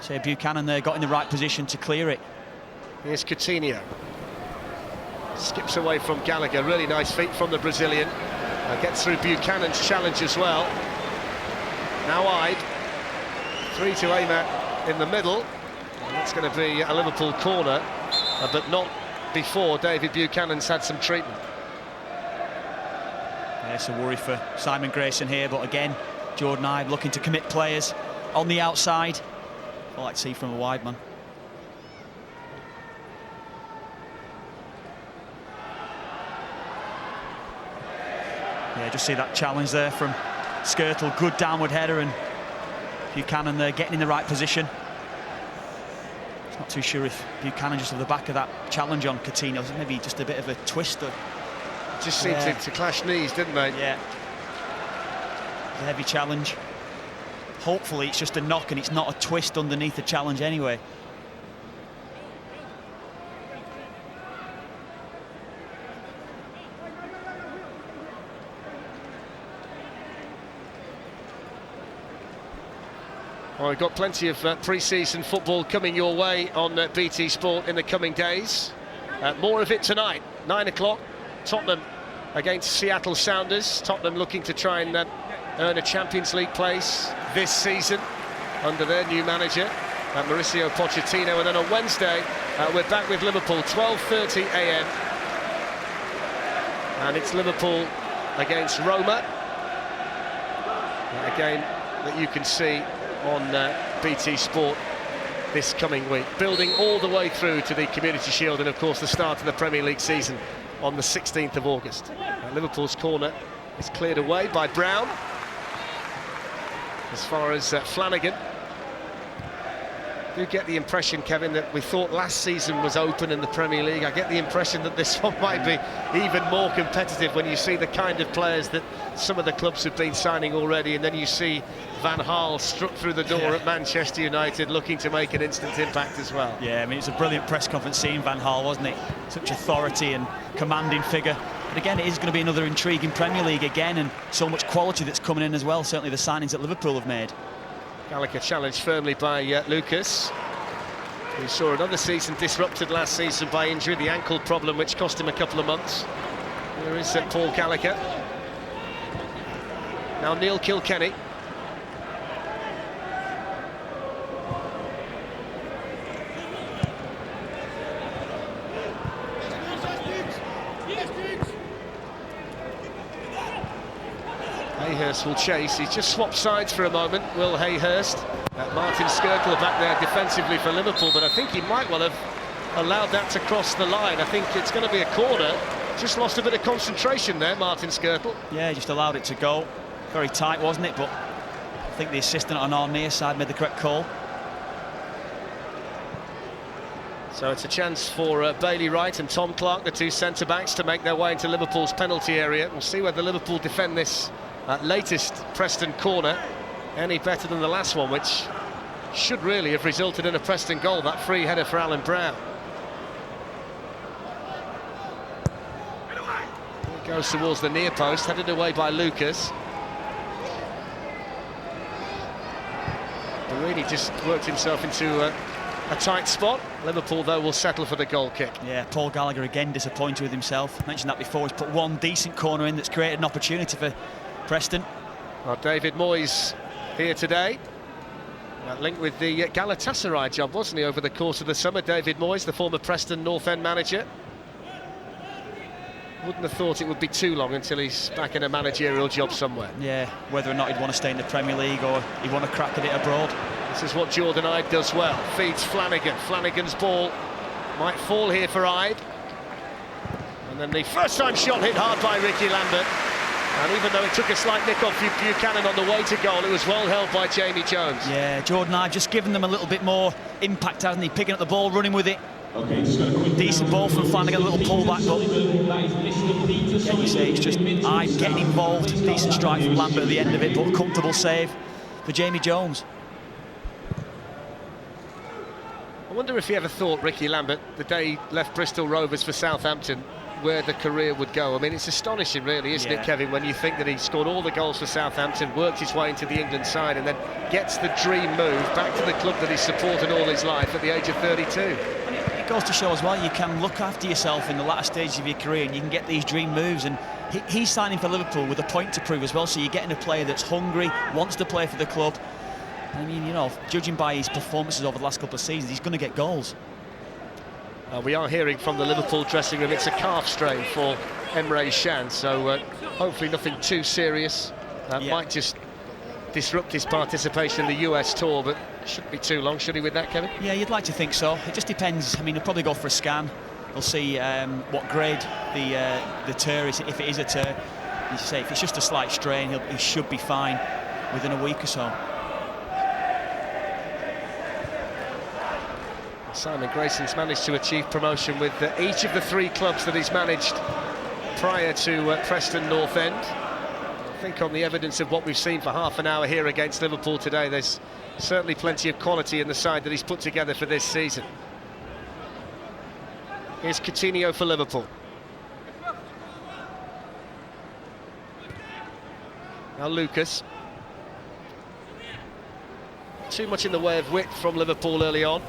So Buchanan there got in the right position to clear it. Here's Coutinho. Skips away from Gallagher. Really nice feet from the Brazilian. Gets through Buchanan's challenge as well. Now Ide. 3 to aim at in the middle. And that's going to be a Liverpool corner, but not before David Buchanan's had some treatment. Yeah, it's a worry for Simon Grayson here, but again, Jordan Ide looking to commit players on the outside. I like to see from a wide man. Yeah, just see that challenge there from Skirtle. Good downward header, and Buchanan there getting in the right position. It's not too sure if Buchanan just at the back of that challenge on Coutinho, maybe just a bit of a twist. Just seemed to clash knees, didn't they? Yeah. A heavy challenge. Hopefully it's just a knock and it's not a twist underneath the challenge anyway. Well, we've got plenty of pre-season football coming your way on BT Sport in the coming days. More of it tonight, 9 o'clock. Tottenham against Seattle Sounders. Tottenham looking to try and earn a Champions League place this season under their new manager, Mauricio Pochettino. And then on Wednesday, we're back with Liverpool, 12:30 a.m. And it's Liverpool against Roma. A game that you can see on BT Sport this coming week. Building all the way through to the Community Shield and, of course, the start of the Premier League season on the 16th of August. Liverpool's corner is cleared away by Brown. As far as Flanagan, you get the impression, Kevin, that we thought last season was open in the Premier League. I get the impression that this one might be even more competitive when you see the kind of players that some of the clubs have been signing already, and then you see Van Gaal struck through the door at Manchester United looking to make an instant impact as well. Yeah, I mean, it's a brilliant press conference seeing Van Gaal, wasn't it? Such authority and commanding figure. But again, it is going to be another intriguing Premier League again, and so much quality that's coming in as well. Certainly the signings that Liverpool have made. Gallagher challenged firmly by Lucas. We saw another season disrupted last season by injury, the ankle problem which cost him a couple of months. Here is Paul Gallagher. Now Neil Kilkenny. Hayhurst will chase. He's just swapped sides for a moment, Will Hayhurst. Martin Skirtle back there defensively for Liverpool, but I think he might well have allowed that to cross the line. I think it's going to be a corner. Just lost a bit of concentration there, Martin Skirtle. Yeah, just allowed it to go. Very tight, wasn't it? But I think the assistant on our near side made the correct call. So it's a chance for Bailey Wright and Tom Clark, the two centre-backs, to make their way into Liverpool's penalty area. We'll see whether Liverpool defend this latest Preston corner any better than the last one, which should really have resulted in a Preston goal, that free header for Alan Brown. It goes towards the near post, headed away by Lucas. Barini just worked himself into a tight spot. Liverpool, though, will settle for the goal kick. Yeah, Paul Gallagher again disappointed with himself. I mentioned that before. He's put one decent corner in that's created an opportunity for Preston. Well, David Moyes here today. That linked with the Galatasaray job, wasn't he, over the course of the summer? David Moyes, the former Preston North End manager. Wouldn't have thought it would be too long until he's back in a managerial job somewhere. Yeah, whether or not he'd want to stay in the Premier League or he'd want to crack at it abroad. This is what Jordan Ide does well. Feeds Flanagan. Flanagan's ball might fall here for Ide. And then the first time shot hit hard by Ricky Lambert. And even though it took a slight nick off Buchanan on the way to goal, it was well held by Jamie Jones. Yeah, Jordan Ide just giving them a little bit more impact, hasn't he? Picking up the ball, running with it. Decent ball from Flanagan, a little pullback, but yeah, you say it's just I'm getting involved. Decent strike from Lambert at the end of it, but comfortable save for Jamie Jones. I wonder if he ever thought, Ricky Lambert, the day he left Bristol Rovers for Southampton, where the career would go. I mean, it's astonishing, really, isn't it, Kevin, when you think that he scored all the goals for Southampton, worked his way into the England side, and then gets the dream move back to the club that he's supported all his life at the age of 32. It goes to show as well, you can look after yourself in the latter stages of your career, and you can get these dream moves. And he's signing for Liverpool with a point to prove as well. So you're getting a player that's hungry, wants to play for the club. I mean, you know, judging by his performances over the last couple of seasons, he's going to get goals. We are hearing from the Liverpool dressing room it's a calf strain for Emre Can, so hopefully nothing too serious. Might just disrupt his participation in the US tour, but shouldn't be too long, should he, with that, Kevin? Yeah, you'd like to think so. It just depends. I mean, he'll probably go for a scan. We'll see what grade the tear is, if it is a tear. You say if it's just a slight strain, he should be fine within a week or so. Simon Grayson's managed to achieve promotion with each of the 3 clubs that he's managed prior to Preston North End. I think on the evidence of what we've seen for half an hour here against Liverpool today, there's certainly plenty of quality in the side that he's put together for this season. Here's Coutinho for Liverpool. Now Lucas. Too much in the way of width from Liverpool early on.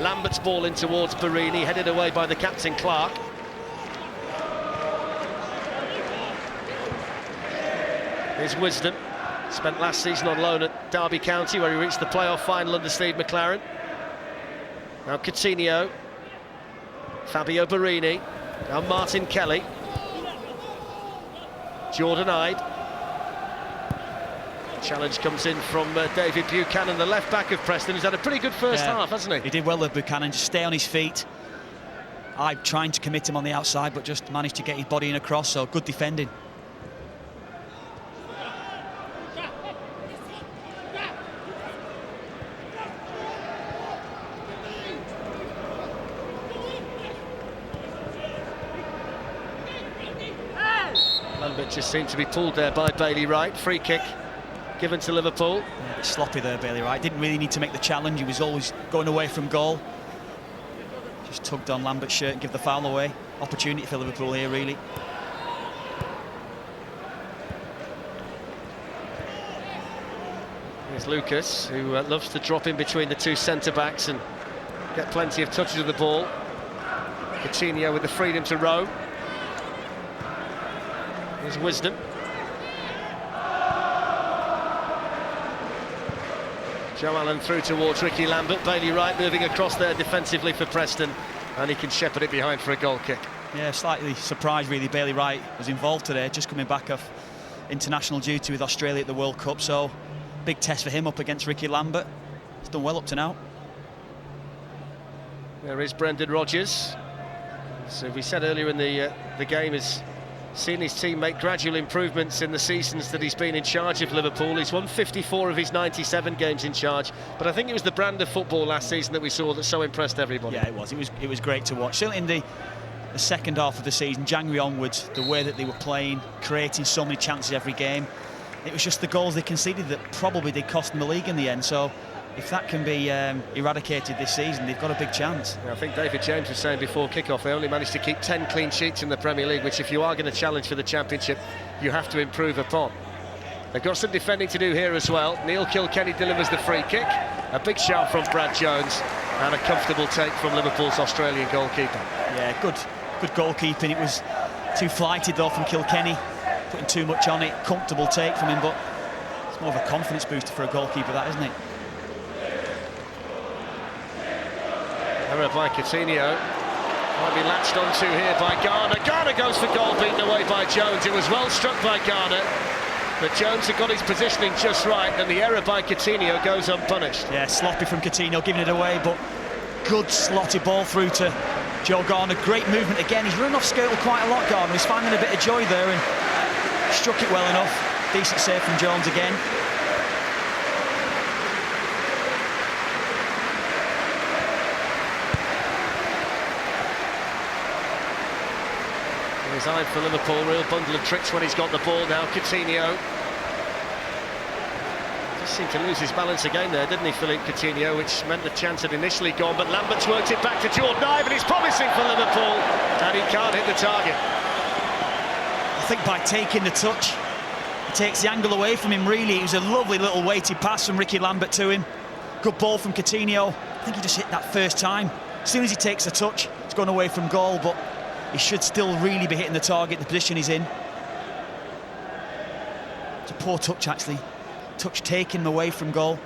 Lambert's ball in towards Barini, headed away by the captain Clark. Here's Wisdom, spent last season on loan at Derby County, where he reached the playoff final under Steve McLaren. Now Coutinho, Fabio Barini, now Martin Kelly, Jordan Ide. Challenge comes in from David Buchanan, the left back of Preston, who's had a pretty good first half, hasn't he? He did well with Buchanan, just stay on his feet. I'm trying to commit him on the outside, but just managed to get his body in across, so good defending. Lambert just seemed to be pulled there by Bailey Wright. Free kick given to Liverpool. Yeah, a bit sloppy there, Bailey Wright. Didn't really need to make the challenge. He was always going away from goal. Just tugged on Lambert's shirt and give the foul away. Opportunity for Liverpool here, really. Here's Lucas, who loves to drop in between the 2 centre-backs and get plenty of touches of the ball. Coutinho with the freedom to roam. Here's Wisdom. Joe Allen through towards Ricky Lambert. Bailey Wright moving across there defensively for Preston, and he can shepherd it behind for a goal kick. Yeah, slightly surprised really Bailey Wright was involved today, just coming back off international duty with Australia at the World Cup, so big test for him up against Ricky Lambert. He's done well up to now. There is Brendan Rodgers. So we said earlier in the game, has seen his team make gradual improvements in the seasons that he's been in charge of Liverpool. He's won 54 of his 97 games in charge, but I think it was the brand of football last season that we saw that so impressed everybody. Yeah, it was great to watch. Certainly in the second half of the season, January onwards, the way that they were playing, creating so many chances every game. It was just the goals they conceded that probably did cost them the league in the end. So if that can be eradicated this season, they've got a big chance. I think David James was saying before kick-off, they only managed to keep 10 clean sheets in the Premier League, which if you are going to challenge for the Championship, you have to improve upon. They've got some defending to do here as well. Neil Kilkenny delivers the free kick. A big shout from Brad Jones, and a comfortable take from Liverpool's Australian goalkeeper. Yeah, good goalkeeping. It was too flighted though from Kilkenny, putting too much on it. Comfortable take from him, but it's more of a confidence booster for a goalkeeper, that, isn't it? Error by Coutinho. Might be latched onto here by Garner. Garner goes for goal, beaten away by Jones. It was well struck by Garner, but Jones had got his positioning just right, and the error by Coutinho goes unpunished. Yeah, sloppy from Coutinho, giving it away, but good slotted ball through to Joe Garner. Great movement again. He's running off Skirtle quite a lot, Garner. He's finding a bit of joy there and struck it well enough. Decent save from Jones again. Designed for Liverpool, real bundle of tricks when he's got the ball now. Coutinho just seemed to lose his balance again there, didn't he, Philippe Coutinho, which meant the chance had initially gone, but Lambert's worked it back to Jordan Ibe, and he's promising for Liverpool, and he can't hit the target. I think by taking the touch, he takes the angle away from him, really. It was a lovely little weighted pass from Ricky Lambert to him. Good ball from Coutinho. I think he just hit that first time. As soon as he takes the touch, it's gone away from goal, but he should still really be hitting the target, the position he's in. It's a poor touch, actually. Touch taking him away from goal.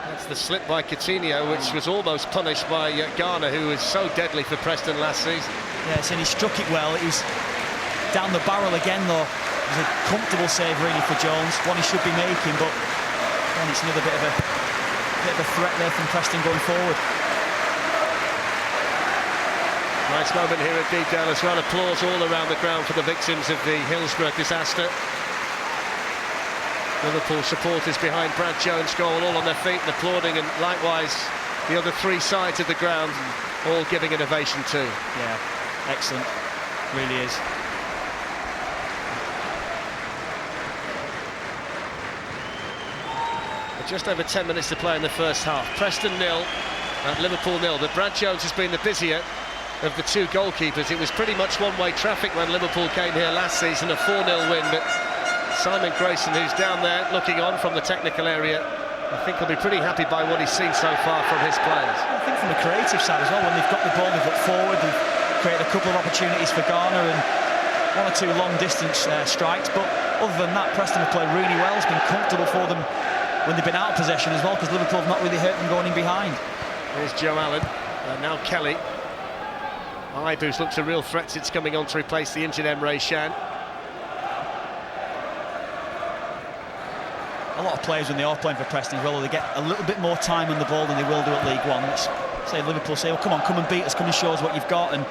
That's the slip by Coutinho, which was almost punished by Garner, who was so deadly for Preston last season. Yes, and he struck it well. It was down the barrel again, though. It was a comfortable save, really, for Jones. One he should be making, but then it's another bit of a threat there from Preston going forward. Nice moment here at Deepdale as well. Applause all around the ground for the victims of the Hillsborough disaster. Liverpool supporters behind Brad Jones' goal, all on their feet and applauding, and likewise the other three sides of the ground all giving an ovation too. Yeah, excellent, really is. Just over 10 minutes to play in the first half. Preston 0 and Liverpool 0. But Brad Jones has been the busier of the two goalkeepers. It was pretty much one-way traffic when Liverpool came here last season, a 4-0 win. But Simon Grayson, who's down there looking on from the technical area, I think he'll be pretty happy by what he's seen so far from his players. I think from the creative side as well, when they've got the ball, they've looked forward, they've created a couple of opportunities for Garner and one or two long-distance strikes. But other than that, Preston have played really well. It's been comfortable for them when they've been out of possession as well, because Liverpool have not really hurt them going in behind. Here's Joe Allen, and now Kelly. Ibe, who's looked a real threat since coming on to replace the injured Emre Can. A lot of players, when they are playing for Preston as well, they get a little bit more time on the ball than they will do at League One. Let's say Liverpool say, well, come on, come and beat us, come and show us what you've got. And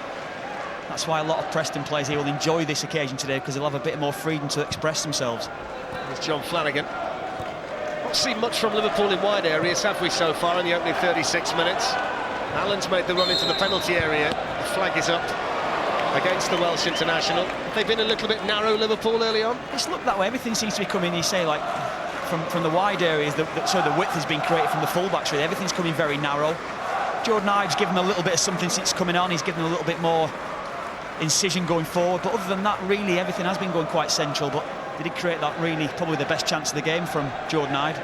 that's why a lot of Preston players here will enjoy this occasion today, because they'll have a bit more freedom to express themselves. Here's John Flanagan. Not seen much from Liverpool in wide areas, have we, so far in the opening 36 minutes? Allen's made the run into the penalty area. The flag is up against the Welsh international. Have they been a little bit narrow, Liverpool, early on? It's looked that way. Everything seems to be coming, you say, like from the wide areas, so the width has been created from the full-backs, really. Everything's coming very narrow. Jordan Ibe's given them a little bit of something since coming on. He's given them a little bit more incision going forward. But other than that, really, everything has been going quite central. But they did create that, really, probably the best chance of the game from Jordan Ibe.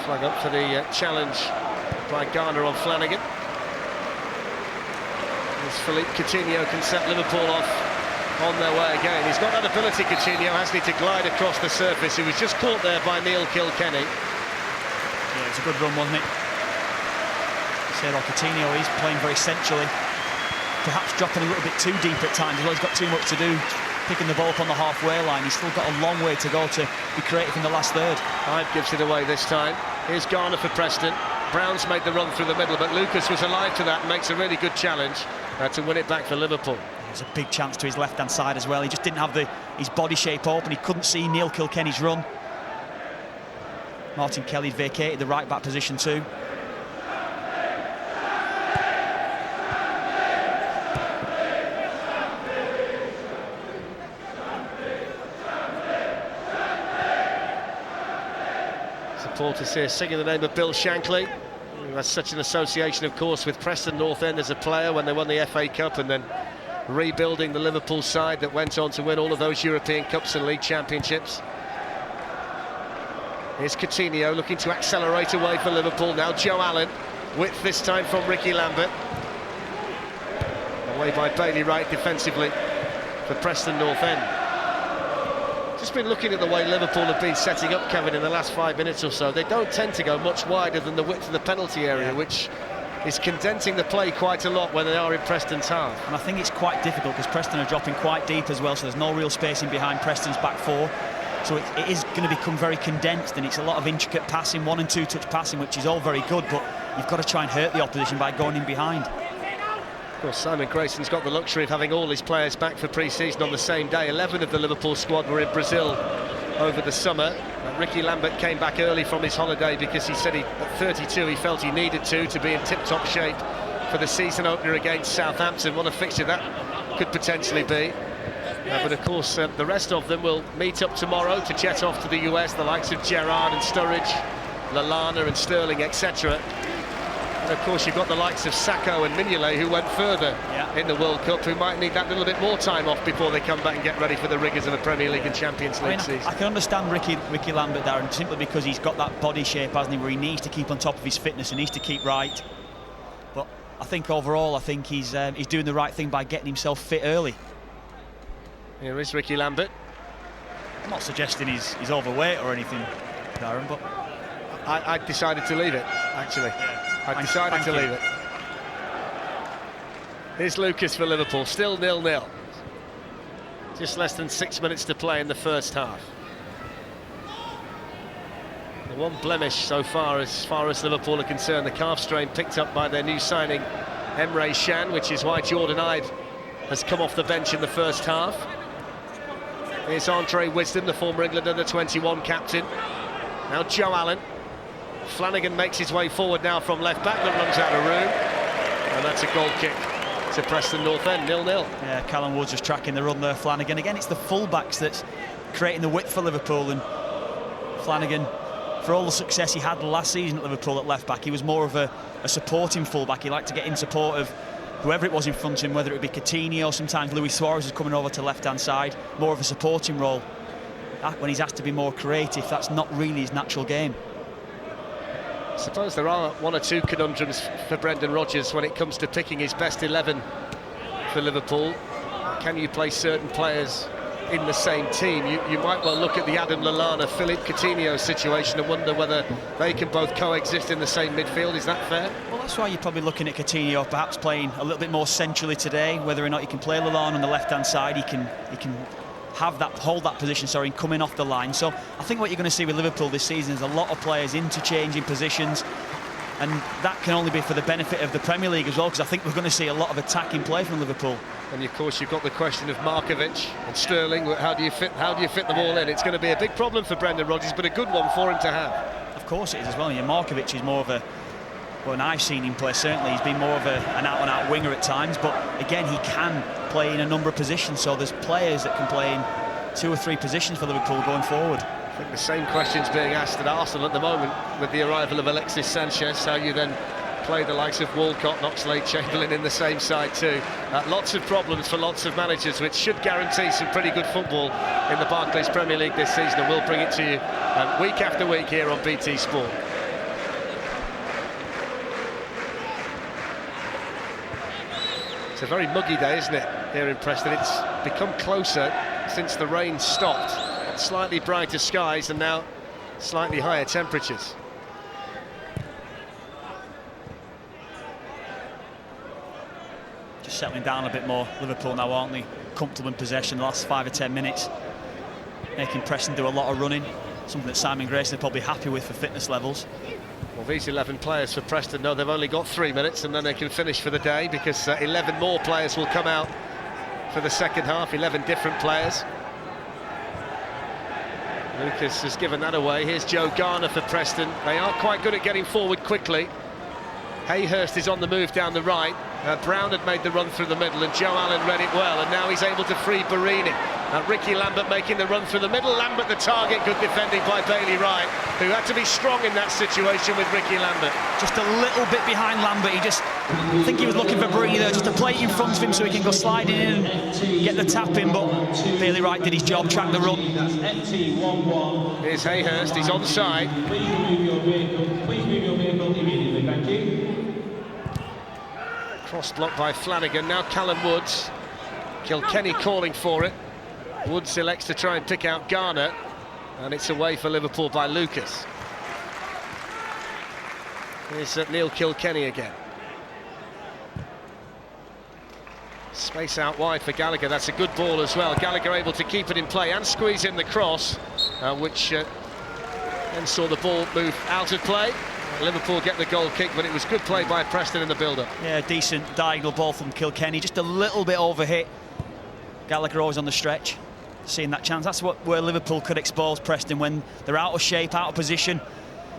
Flag up for the challenge by Garner on Flanagan. As Philippe Coutinho can set Liverpool off on their way again. He's got that ability, Coutinho, hasn't he, to glide across the surface. He was just caught there by Neil Kilkenny. Yeah, it's a good run, wasn't it? Say like Coutinho, he's playing very centrally. Perhaps dropping a little bit too deep at times as well. He's got too much to do, picking the ball up on the halfway line. He's still got a long way to go to be creative in the last third. Ibe gives it away this time. Here's Garner for Preston. Brown's made the run through the middle, but Lucas was alive to that and makes a really good challenge to win it back for Liverpool. There's a big chance to his left-hand side as well. He just didn't have his body shape open. He couldn't see Neil Kilkenny's run. Martin Kelly vacated the right-back position too. Supporters here singing the name of Bill Shankly, who has such an association, of course, with Preston North End as a player when they won the FA Cup, and then rebuilding the Liverpool side that went on to win all of those European Cups and League Championships. Here's Coutinho looking to accelerate away for Liverpool now. Joe Allen, width this time from Ricky Lambert. Away by Bailey Wright defensively for Preston North End. Just been looking at the way Liverpool have been setting up, Kevin, in the last 5 minutes or so. They don't tend to go much wider than the width of the penalty area, which is condensing the play quite a lot when they are in Preston's half. And I think it's quite difficult because Preston are dropping quite deep as well, so there's no real spacing behind Preston's back four. So it is going to become very condensed, and it's a lot of intricate passing, 1- and 2-touch passing, which is all very good, but you've got to try and hurt the opposition by going in behind. Of course, Simon Grayson's got the luxury of having all his players back for pre-season on the same day. 11 of the Liverpool squad were in Brazil over the summer. Ricky Lambert came back early from his holiday because he said at 32 he felt he needed to be in tip-top shape for the season opener against Southampton. What a fixture that could potentially be. But of course the rest of them will meet up tomorrow to jet off to the US, the likes of Gerrard and Sturridge, Lallana and Sterling, etc. And of course you've got the likes of Sakho and Mignolet, who went further in the World Cup, who might need that little bit more time off before they come back and get ready for the rigours of the Premier League and Champions League season. I can understand Ricky Lambert, Darren, simply because he's got that body shape, hasn't he, where he needs to keep on top of his fitness and needs to keep right. But I think overall, he's doing the right thing by getting himself fit early. Here is Ricky Lambert. I'm not suggesting he's overweight or anything, Darren, but I decided to leave it, actually. I decided to leave it. Here's Lucas for Liverpool, still 0-0. Just less than 6 minutes to play in the first half. The one blemish so far as Liverpool are concerned, the calf strain picked up by their new signing, Emre Can, which is why Jordan Ibe has come off the bench in the first half. Here's Andre Wisdom, the former England under-21 captain. Now Joe Allen. Flanagan makes his way forward now from left-back, that runs out of room. And that's a goal kick to Preston North End, 0-0. Yeah, Callum Woods just tracking the run there, Flanagan. Again, it's the full-backs that's creating the width for Liverpool, and Flanagan, for all the success he had last season at Liverpool at left-back, he was more of a supporting full-back. He liked to get in support of whoever it was in front of him, whether it be Coutinho, sometimes Luis Suarez is coming over to left-hand side, more of a supporting role. When he's asked to be more creative, that's not really his natural game. I suppose there are one or two conundrums for Brendan Rodgers when it comes to picking his best 11 for Liverpool. Can you play certain players in the same team? You might well look at the Adam Lallana, Philippe Coutinho situation and wonder whether they can both coexist in the same midfield. Is that fair? Well, that's why you're probably looking at Coutinho perhaps playing a little bit more centrally today. Whether or not he can play Lallana on the left-hand side, he can hold that position, and coming off the line. So I think what you're going to see with Liverpool this season is a lot of players interchanging positions, and that can only be for the benefit of the Premier League as well, because I think we're going to see a lot of attacking play from Liverpool. And of course you've got the question of Markovic and Sterling. How do you fit them all in? It's going to be a big problem for Brendan Rodgers, but a good one for him to have. Of course it is as well. Yeah, Markovic is more of a, well, and I've seen him play, certainly he's been more of an out-and-out winger at times, but again he can play in a number of positions, so there's players that can play in 2 or 3 positions for Liverpool going forward. I think the same question's being asked at Arsenal at the moment with the arrival of Alexis Sanchez, how you then play the likes of Walcott, Oxlade-Chamberlain in the same side too. Lots of problems for lots of managers, which should guarantee some pretty good football in the Barclays Premier League this season, and we'll bring it to you week after week here on BT Sport. It's a very muggy day, isn't it, here in Preston? It's become closer since the rain stopped. Slightly brighter skies and now slightly higher temperatures. Just settling down a bit more, Liverpool now, aren't they? Comfortable in possession the last 5 or 10 minutes. Making Preston do a lot of running, something that Simon Grayson is probably happy with for fitness levels. Well, these 11 players for Preston know they've only got 3 minutes and then they can finish for the day, because 11 more players will come out for the second half, 11 different players. Lucas has given that away. Here's Joe Garner for Preston. They are quite good at getting forward quickly. Hayhurst is on the move down the right. Brown had made the run through the middle and Joe Allen read it well, and now he's able to free Barini. Ricky Lambert making the run through the middle. Lambert the target, good defending by Bailey Wright, who had to be strong in that situation with Ricky Lambert. Just a little bit behind Lambert. I think he was looking for Barini there, just to play it in front of him so he can go sliding in and get the tap in, but Bailey Wright did his job, tracked the run. Here's Hayhurst, he's onside. Cross blocked by Flanagan, now Callum Woods. Kilkenny calling for it. Woods elects to try and pick out Garner, and it's away for Liverpool by Lucas. Here's Neil Kilkenny again. Space out wide for Gallagher. That's a good ball as well. Gallagher able to keep it in play and squeeze in the cross, which then saw the ball move out of play. Liverpool get the goal kick, but it was good play by Preston in the build-up. Yeah, decent diagonal ball from Kilkenny, just a little bit overhit. Gallagher always on the stretch, seeing that chance. That's where Liverpool could expose Preston when they're out of shape, out of position.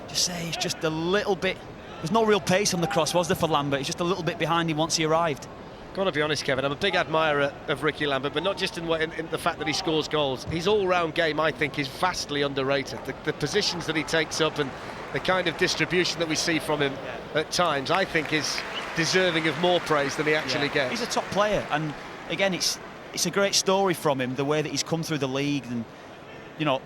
Just say it's just a little bit. There's no real pace on the cross, was there, for Lambert? He's just a little bit behind him once he arrived. Got to be honest, Kevin, I'm a big admirer of Ricky Lambert, but not just in the fact that he scores goals. His all-round game, I think, is vastly underrated. The positions that he takes up and the kind of distribution that we see from him at times, I think, is deserving of more praise than he actually gets. He's a top player, and again, it's a great story from him, the way that he's come through the league, and you know,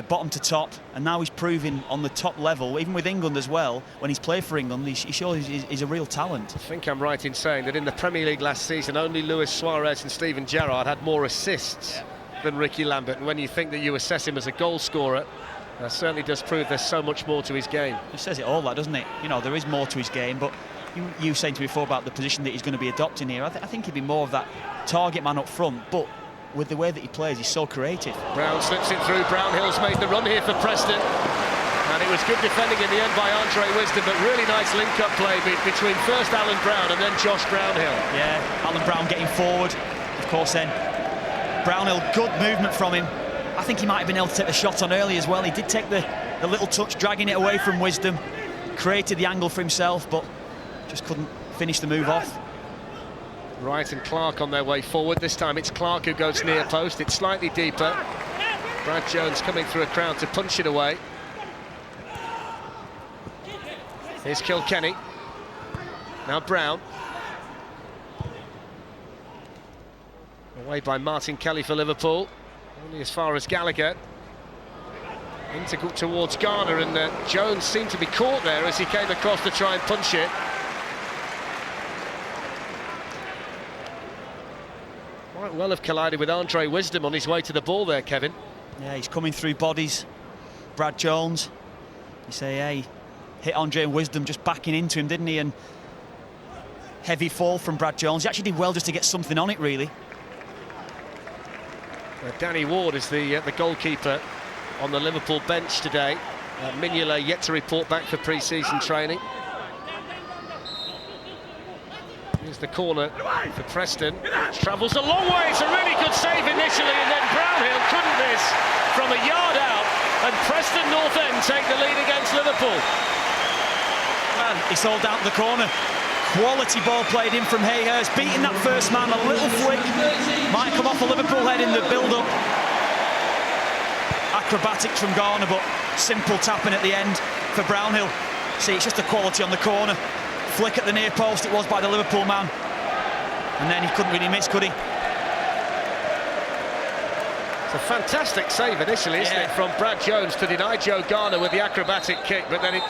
bottom to top, and now he's proving on the top level, even with England as well. When he's played for England, he shows he's a real talent. I think I'm right in saying that in the Premier League last season, only Luis Suarez and Steven Gerrard had more assists than Ricky Lambert, and when you think that you assess him as a goal scorer, that certainly does prove there's so much more to his game. It says it all, that, doesn't it? You know, there is more to his game, but you saying to me before about the position that he's going to be adopting here, I think he'd be more of that target man up front, but with the way that he plays, he's so creative. Brown slips it through. Brownhill's made the run here for Preston, and it was good defending in the end by Andre Wisdom, but really nice link-up play between first Alan Brown and then Josh Brownhill. Yeah, Alan Brown getting forward, of course. Then Brownhill, good movement from him. I think he might have been able to take the shot on early as well. He did take the little touch, dragging it away from Wisdom, created the angle for himself, but just couldn't finish the move off. Wright and Clark on their way forward. This time it's Clark who goes near post. It's slightly deeper. Brad Jones coming through a crowd to punch it away. Here's Kilkenny. Now Brown. Away by Martin Kelly for Liverpool. Only as far as Gallagher. Towards Garner, and Jones seemed to be caught there as he came across to try and punch it. Might well have collided with Andre Wisdom on his way to the ball there, Kevin. Yeah, he's coming through bodies. Brad Jones, you say, hey, hit Andre Wisdom just backing into him, didn't he? And heavy fall from Brad Jones. He actually did well just to get something on it, really. Danny Ward is the goalkeeper on the Liverpool bench today. Mignolet yet to report back for pre-season training. Here's the corner for Preston. Travels a long way. It's a really good save initially, and then Brownhill couldn't miss from a yard out, and Preston North End take the lead against Liverpool. Man, it's all down to the corner. Quality ball played in from Hayhurst, beating that first man. A little flick might come off a Liverpool head in the build-up. Acrobatics from Garner, but simple tapping at the end for Brownhill. See, it's just the quality on the corner. Flick at the near post, it was by the Liverpool man. And then he couldn't really miss, could he? It's a fantastic save initially, isn't it, from Brad Jones to deny Joe Garner with the acrobatic kick, but then it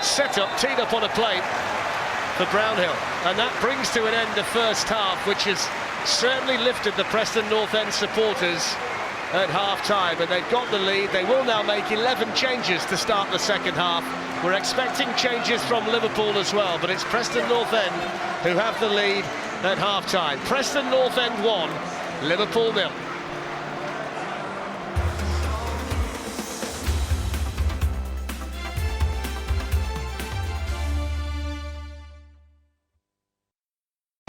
set up, teed up on a plate for Brownhill. And that brings to an end the first half, which has certainly lifted the Preston North End supporters at half-time, and they've got the lead. They will now make 11 changes to start the second half. We're expecting changes from Liverpool as well, but it's Preston North End who have the lead at half-time. Preston North End 1, Liverpool 0.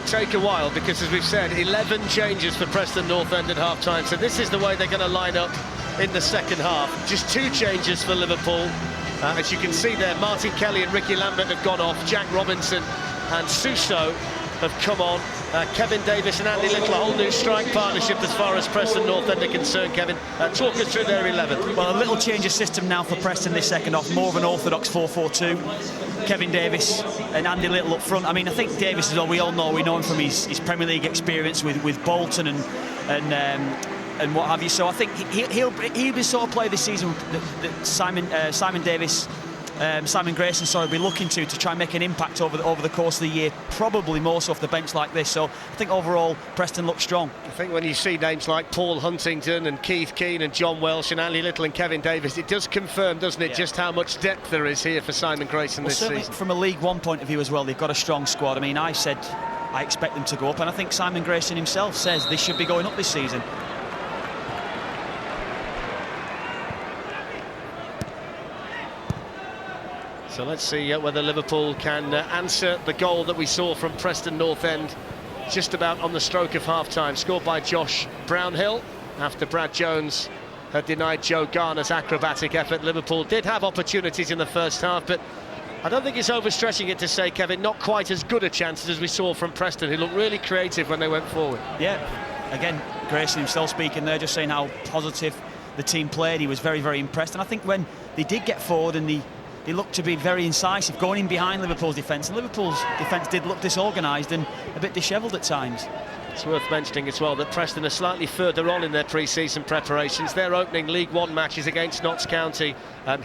Take a while because, as we've said, 11 changes for Preston North End at half-time, so this is the way they're going to line up in the second half. Just 2 changes for Liverpool. As you can see there, Martin Kelly and Ricky Lambert have gone off. Jack Robinson and Suso have come on. Kevin Davis and Andy Little, a whole new strike partnership as far as Preston North End are concerned. Kevin, talk us through their 11. Well, a little change of system now for Preston this second half, more of an orthodox 4-4-2. Kevin Davis and Andy Little up front. I mean, I think Davis, as well, we all know, we know him from his Premier League experience with Bolton and what have you. So I think he'll be sort of player this season that Simon Grayson will be looking to try and make an impact over the course of the year, probably more so off the bench like this. So I think overall Preston looks strong. I think when you see names like Paul Huntington and Keith Keane and John Welsh and Andy Little and Kevin Davis, it does confirm, doesn't it, just how much depth there is here for Simon Grayson this season. From a League One point of view as well, they've got a strong squad. I mean, I said I expect them to go up, and I think Simon Grayson himself says they should be going up this season. So let's see whether Liverpool can answer the goal that we saw from Preston North End just about on the stroke of half-time, scored by Josh Brownhill after Brad Jones had denied Joe Garner's acrobatic effort. Liverpool did have opportunities in the first half, but I don't think it's overstretching it to say, Kevin, not quite as good a chances as we saw from Preston, who looked really creative when they went forward. Yeah, again, Grayson himself speaking there, just saying how positive the team played. He was very, very impressed, and I think when they did get forward and they looked to be very incisive, going in behind Liverpool's defence. And Liverpool's defence did look disorganised and a bit dishevelled at times. It's worth mentioning as well that Preston are slightly further on in their pre-season preparations. Their opening League One matches against Notts County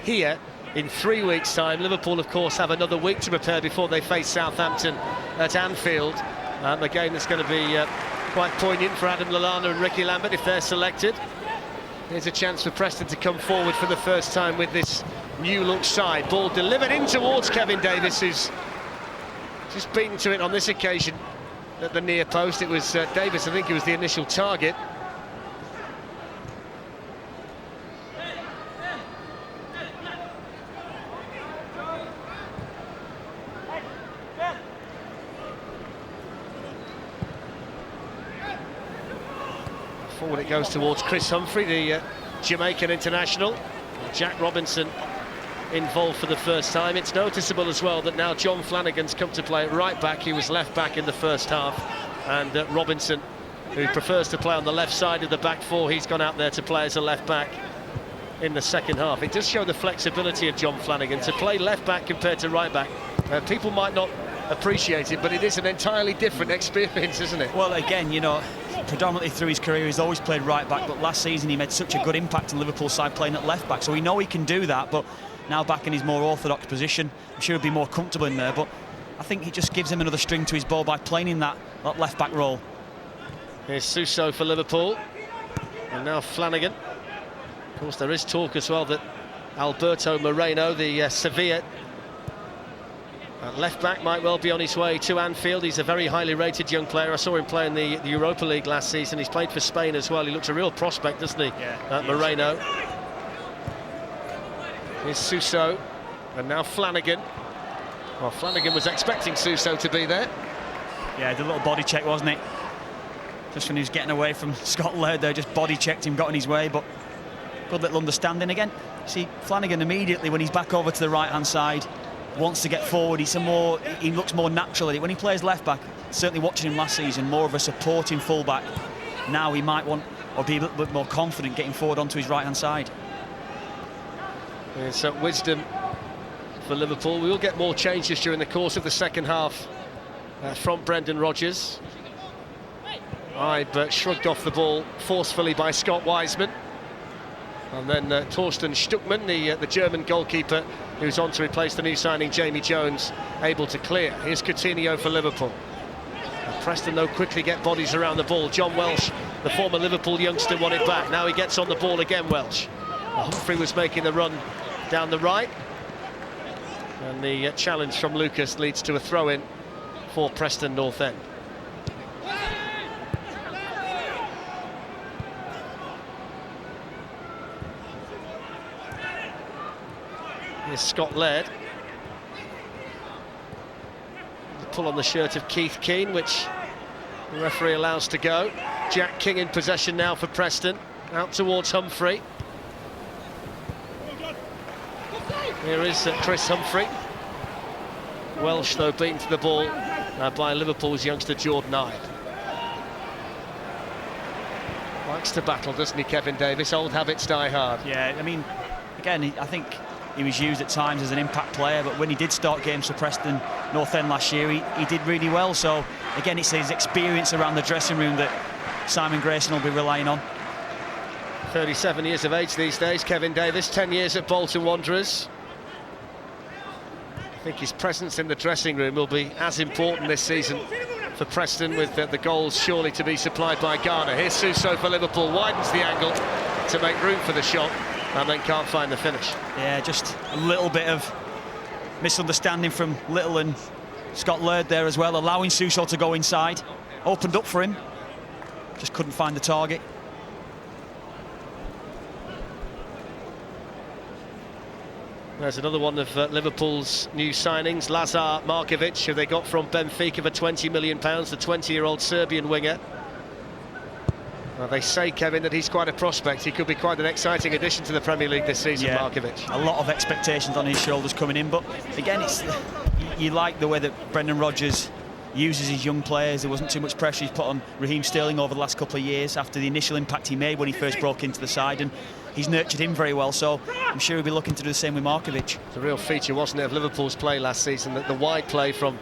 here in 3 weeks' time. Liverpool, of course, have another week to prepare before they face Southampton at Anfield. A game that's going to be quite poignant for Adam Lallana and Ricky Lambert if they're selected. Here's a chance for Preston to come forward for the first time with this new look side. Ball delivered in towards Kevin Davis, who's just beaten to it on this occasion at the near post. It was Davis, I think, who was the initial target. Forward it goes towards Chris Humphrey, the Jamaican international. Jack Robinson involved for the first time. It's noticeable as well that now John Flanagan's come to play at right back. He was left back in the first half, and Robinson, who prefers to play on the left side of the back four, he's gone out there to play as a left back in the second half. It does show the flexibility of John Flanagan to play left back compared to right back. People might not appreciate it, but it is an entirely different experience, isn't it? Well, again, you know, predominantly through his career he's always played right back, but last season he made such a good impact in Liverpool's side playing at left back, so we know he can do that. But now back in his more orthodox position, I'm sure he'll be more comfortable in there, but I think he just gives him another string to his bow by playing in that left back role. Here's Suso for Liverpool, and now Flanagan. Of course, there is talk as well that Alberto Moreno, the Sevilla left back, might well be on his way to Anfield. He's a very highly rated young player. I saw him play in the Europa League last season. He's played for Spain as well. He looks a real prospect, doesn't he? Yeah. Moreno. Here's Suso, and now Flanagan. Well, Flanagan was expecting Suso to be there. Yeah, the little body check, wasn't it? Just when he was getting away from Scott Laird there, just body checked him, got in his way, but good little understanding again. See, Flanagan immediately, when he's back over to the right-hand side, wants to get forward. He looks more natural at it. When he plays left back, certainly watching him last season, more of a supporting full-back. Now he might want, or be a little bit more confident getting forward onto his right-hand side. It's wisdom for Liverpool. We will get more changes during the course of the second half from Brendan Rodgers. Ibe shrugged off the ball forcefully by Scott Wiseman. And then Torsten Stuckmann, the German goalkeeper, who's on to replace the new signing Jamie Jones, able to clear. Here's Coutinho for Liverpool. Preston, though, quickly get bodies around the ball. John Welsh, the former Liverpool youngster, won it back. Now he gets on the ball again, Welsh. Humphrey was making the run down the right. And the challenge from Lucas leads to a throw-in for Preston North End. Here's Scott Laird. The pull on the shirt of Keith Keane, which the referee allows to go. Jack King in possession now for Preston. Out towards Humphrey. Here is Chris Humphrey. Welsh, though, beaten to the ball by Liverpool's youngster Jordan Ibe. Likes to battle, doesn't he, Kevin Davis? Old habits die hard. Yeah, I mean, again, I think he was used at times as an impact player, but when he did start games for Preston North End last year, he did really well. So, again, it's his experience around the dressing room that Simon Grayson will be relying on. 37 years of age these days, Kevin Davis, 10 years at Bolton Wanderers. I think his presence in the dressing room will be as important this season for Preston, with the goals surely to be supplied by Garner. Here's Suso for Liverpool, widens the angle to make room for the shot, and then can't find the finish. Yeah, just a little bit of misunderstanding from Little and Scott Laird there as well, allowing Suso to go inside. Opened up for him, just couldn't find the target. There's another one of Liverpool's new signings, Lazar Markovic, who they got from Benfica for £20 million, the 20-year-old Serbian winger. Well, they say, Kevin, that he's quite a prospect. He could be quite an exciting addition to the Premier League this season, yeah, Markovic. A lot of expectations on his shoulders coming in, but again, you like the way that Brendan Rodgers uses his young players. There wasn't too much pressure he's put on Raheem Sterling over the last couple of years after the initial impact he made when he first broke into the side, and he's nurtured him very well, so I'm sure he'll be looking to do the same with Markovic. It's a real feature, wasn't it, of Liverpool's play last season, that the wide play from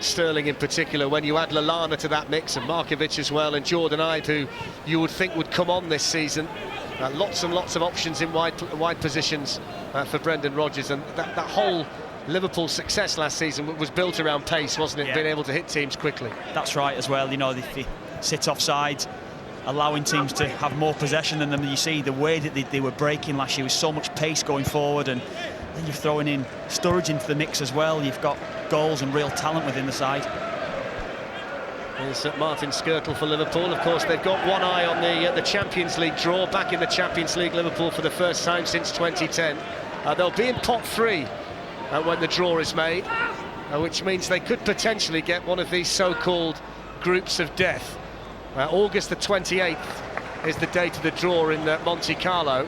Sterling in particular, when you add Lallana to that mix, and Markovic as well, and Jordan Ibe, who you would think would come on this season. Lots and lots of options in wide positions for Brendan Rodgers, and that whole Liverpool success last season was built around pace, wasn't it? Yeah. Being able to hit teams quickly. That's right as well, you know, if you sit offside, allowing teams to have more possession than them. You see the way that they were breaking last year with so much pace going forward, and then you're throwing in Sturridge into the mix as well. You've got goals and real talent within the side. There's Martin Skrtel for Liverpool. Of course, they've got one eye on the Champions League draw. Back in the Champions League, Liverpool for the first time since 2010. They'll be in pot 3 when the draw is made, which means they could potentially get one of these so-called groups of death. August the 28th is the date of the draw in Monte Carlo.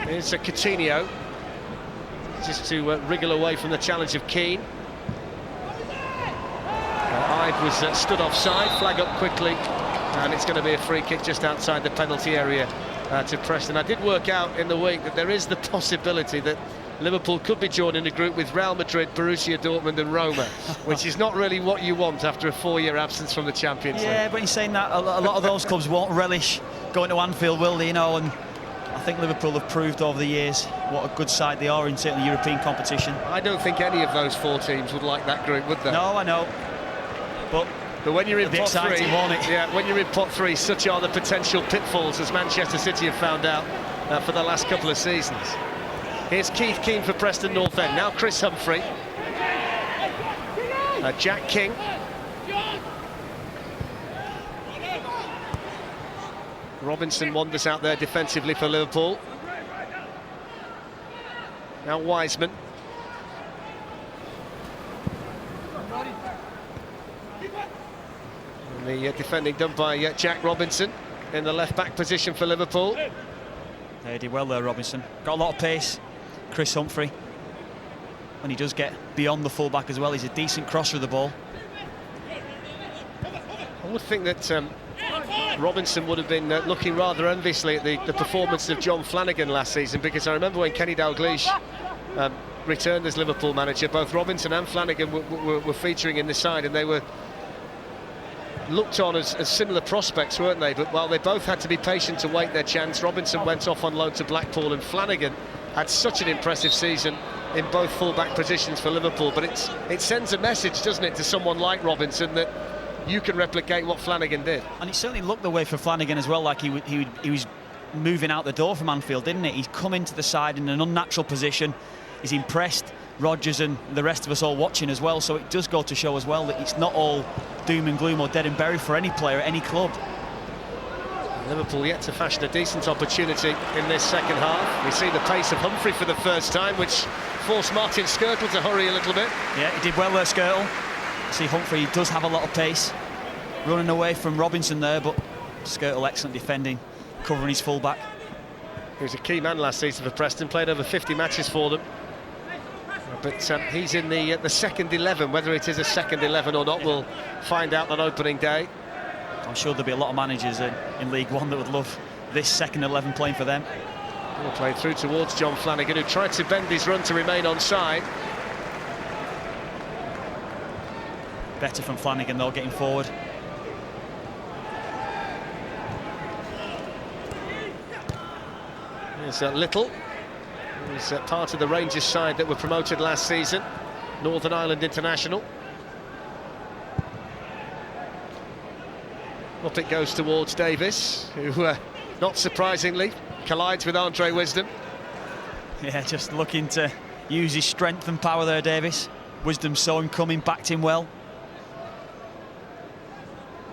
Here's Coutinho, just to wriggle away from the challenge of Keane. Ibe was stood offside, flag up quickly, and it's going to be a free kick just outside the penalty area to Preston. I did work out in the week that there is the possibility that Liverpool could be joining a group with Real Madrid, Borussia Dortmund and Roma, which is not really what you want after a 4-year absence from the Champions League. Yeah, but in saying that, a lot of those clubs won't relish going to Anfield, will they? You know, and I think Liverpool have proved over the years what a good side they are in certainly European competition. I don't think any of those 4 teams would like that group, would they? No, I know. But when you're in pot 3, won't it? Yeah, when you're in pot 3, such are the potential pitfalls, as Manchester City have found out for the last couple of seasons. Here's Keith Keane for Preston North End. Now Chris Humphrey. Jack King. Robinson wanders out there defensively for Liverpool. Now Wiseman. And the defending done by Jack Robinson in the left-back position for Liverpool. They did well there, Robinson. Got a lot of pace. Chris Humphrey, when he does get beyond the full-back as well, he's a decent crosser of the ball. I would think that Robinson would have been looking rather enviously at the performance of John Flanagan last season, because I remember when Kenny Dalglish returned as Liverpool manager, both Robinson and Flanagan were featuring in the side, and they were looked on as similar prospects, weren't they? But while they both had to be patient to wait their chance, Robinson went off on loan to Blackpool, and Flanagan had such an impressive season in both full-back positions for Liverpool. But it sends a message, doesn't it, to someone like Robinson that you can replicate what Flanagan did. And it certainly looked the way for Flanagan as well, like he was moving out the door from Anfield, didn't it? He's come into the side in an unnatural position. He's impressed Rodgers and the rest of us all watching as well, so it does go to show as well that it's not all doom and gloom or dead and buried for any player at any club. Liverpool yet to fashion a decent opportunity in this second half. We see the pace of Humphrey for the first time, which forced Martin Skrtel to hurry a little bit. Yeah, he did well there, Skrtel. See, Humphrey does have a lot of pace, running away from Robinson there, but Skrtel excellent defending, covering his full-back. He was a key man last season for Preston, played over 50 matches for them. But he's in the second 11. Whether it is a second 11 or not, we'll find out on opening day. I'm sure there'll be a lot of managers in League One that would love this second 11 playing for them. We'll play through towards John Flanagan, who tried to bend his run to remain onside. Better from Flanagan though, getting forward. There's Little, who's part of the Rangers side that were promoted last season, Northern Ireland international. Up it goes towards Davis, who, not surprisingly, collides with Andre Wisdom. Yeah, just looking to used his strength and power there, Davis. Wisdom saw him coming, backed him well.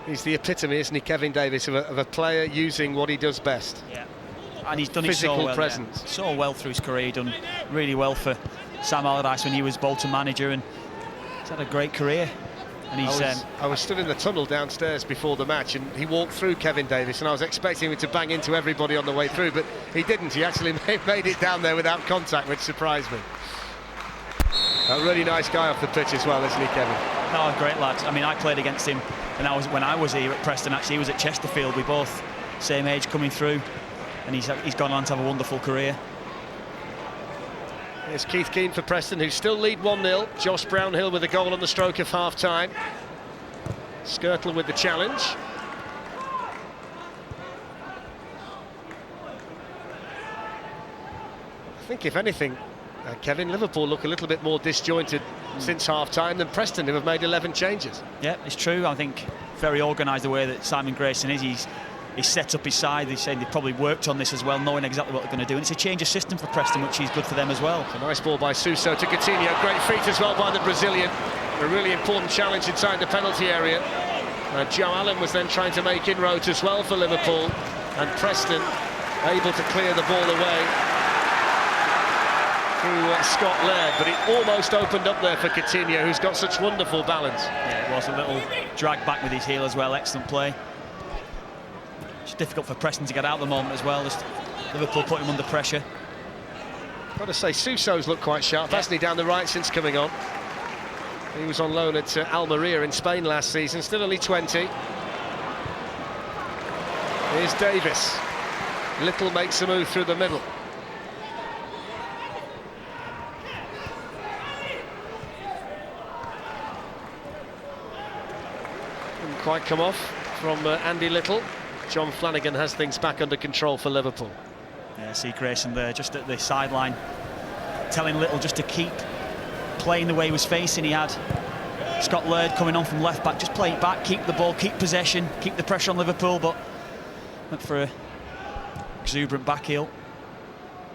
He's the epitome, isn't he, Kevin Davis, of a player using what he does best. Yeah, and he's done Physical it so well. presence. Yeah. So well through his career, done really well for Sam Allardyce when he was Bolton manager, and he's had a great career. And he's, I was stood in the tunnel downstairs before the match, and he walked through Kevin Davis, and I was expecting him to bang into everybody on the way through, but he didn't. He actually made it down there without contact, which surprised me. A really nice guy off the pitch as well, isn't he, Kevin? Oh, great lad. I mean, I played against him when I was here at Preston. Actually, he was at Chesterfield. We both same age coming through, and he's gone on to have a wonderful career. Here's Keith Keane for Preston, who still lead 1-0. Josh Brownhill with a goal on the stroke of half-time. Skirtle with the challenge. I think, if anything, Kevin, Liverpool look a little bit more disjointed since half-time than Preston, who have made 11 changes. Yeah, it's true. I think very organised the way that Simon Grayson is. He's set up his side. He's saying they probably worked on this as well, knowing exactly what they're going to do. And it's a change of system for Preston, which is good for them as well. A nice ball by Suso to Coutinho. Great feat as well by the Brazilian. A really important challenge inside the penalty area. Joe Allen was then trying to make inroads as well for Liverpool. And Preston able to clear the ball away through Scott Laird. But it almost opened up there for Coutinho, who's got such wonderful balance. Yeah, it was a little drag back with his heel as well. Excellent play. It's difficult for Preston to get out at the moment as well. Just Liverpool put him under pressure. Got to say, Suso's looked quite sharp, hasn't he, down the right since coming on? He was on loan at Almeria in Spain last season, still only 20. Here's Davis. Little makes a move through the middle. Didn't quite come off from Andy Little. John Flanagan has things back under control for Liverpool. Yeah, see Grayson there just at the sideline telling Little just to keep playing the way he was facing. He had Scott Laird coming on from left back, just play it back, keep the ball, keep possession, keep the pressure on Liverpool, but went for a exuberant back heel.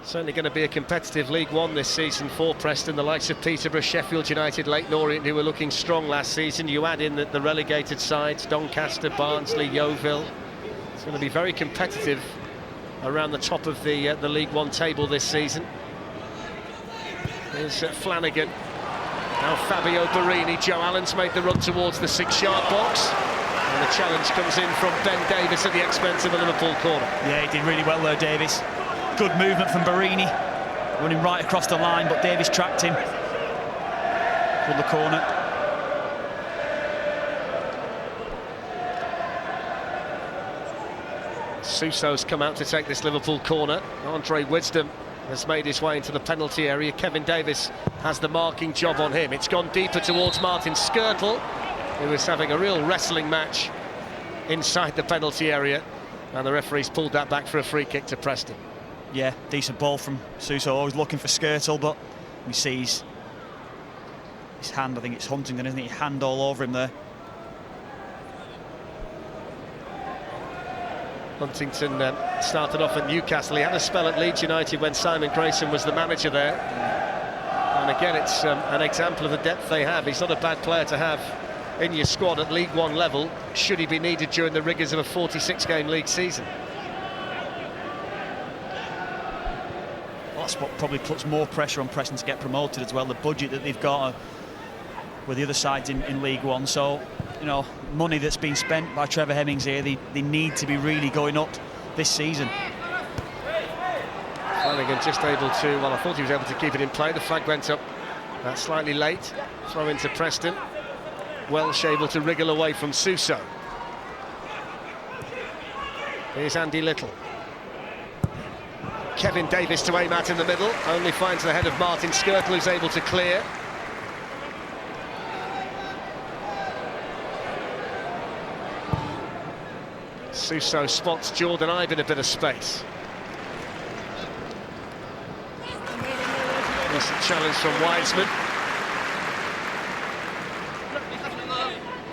Certainly going to be a competitive League One this season for Preston. The likes of Peterborough, Sheffield United, Leyton Orient, who were looking strong last season. You add in the relegated sides, Doncaster, Barnsley, Yeovil. It's going to be very competitive around the top of the League One table this season. Here's Flanagan. Now Fabio Barini. Joe Allen's made the run towards the 6-yard box. And the challenge comes in from Ben Davis at the expense of a Liverpool corner. Yeah, he did really well there, Davis. Good movement from Barini, running right across the line, but Davis tracked him from the corner. Suso's come out to take this Liverpool corner. Andre Wisdom has made his way into the penalty area. Kevin Davis has the marking job on him. It's gone deeper towards Martin Skirtle, who is having a real wrestling match inside the penalty area, and the referee's pulled that back for a free kick to Preston. Yeah, decent ball from Suso, always looking for Skirtle, but he sees his hand. I think it's Huntington, isn't it? Hand all over him there. Huntington started off at Newcastle. He had a spell at Leeds United when Simon Grayson was the manager there. And again, it's an example of the depth they have. He's not a bad player to have in your squad at League One level, should he be needed during the rigours of a 46-game league season. Well, that's what probably puts more pressure on Preston to get promoted as well. The budget that they've got with the other sides in League One. So, you know, money that's been spent by Trevor Hemmings here, they need to be really going up this season. Flanagan just able to, well, I thought he was able to keep it in play. The flag went up slightly late. Throw into Preston. Welsh able to wriggle away from Suso. Here's Andy Little. Kevin Davis to aim at in the middle. Only finds the head of Martin Skirtle, who's able to clear. Suso spots Jordan Ibe in a bit of space. Decent challenge from Weizmann.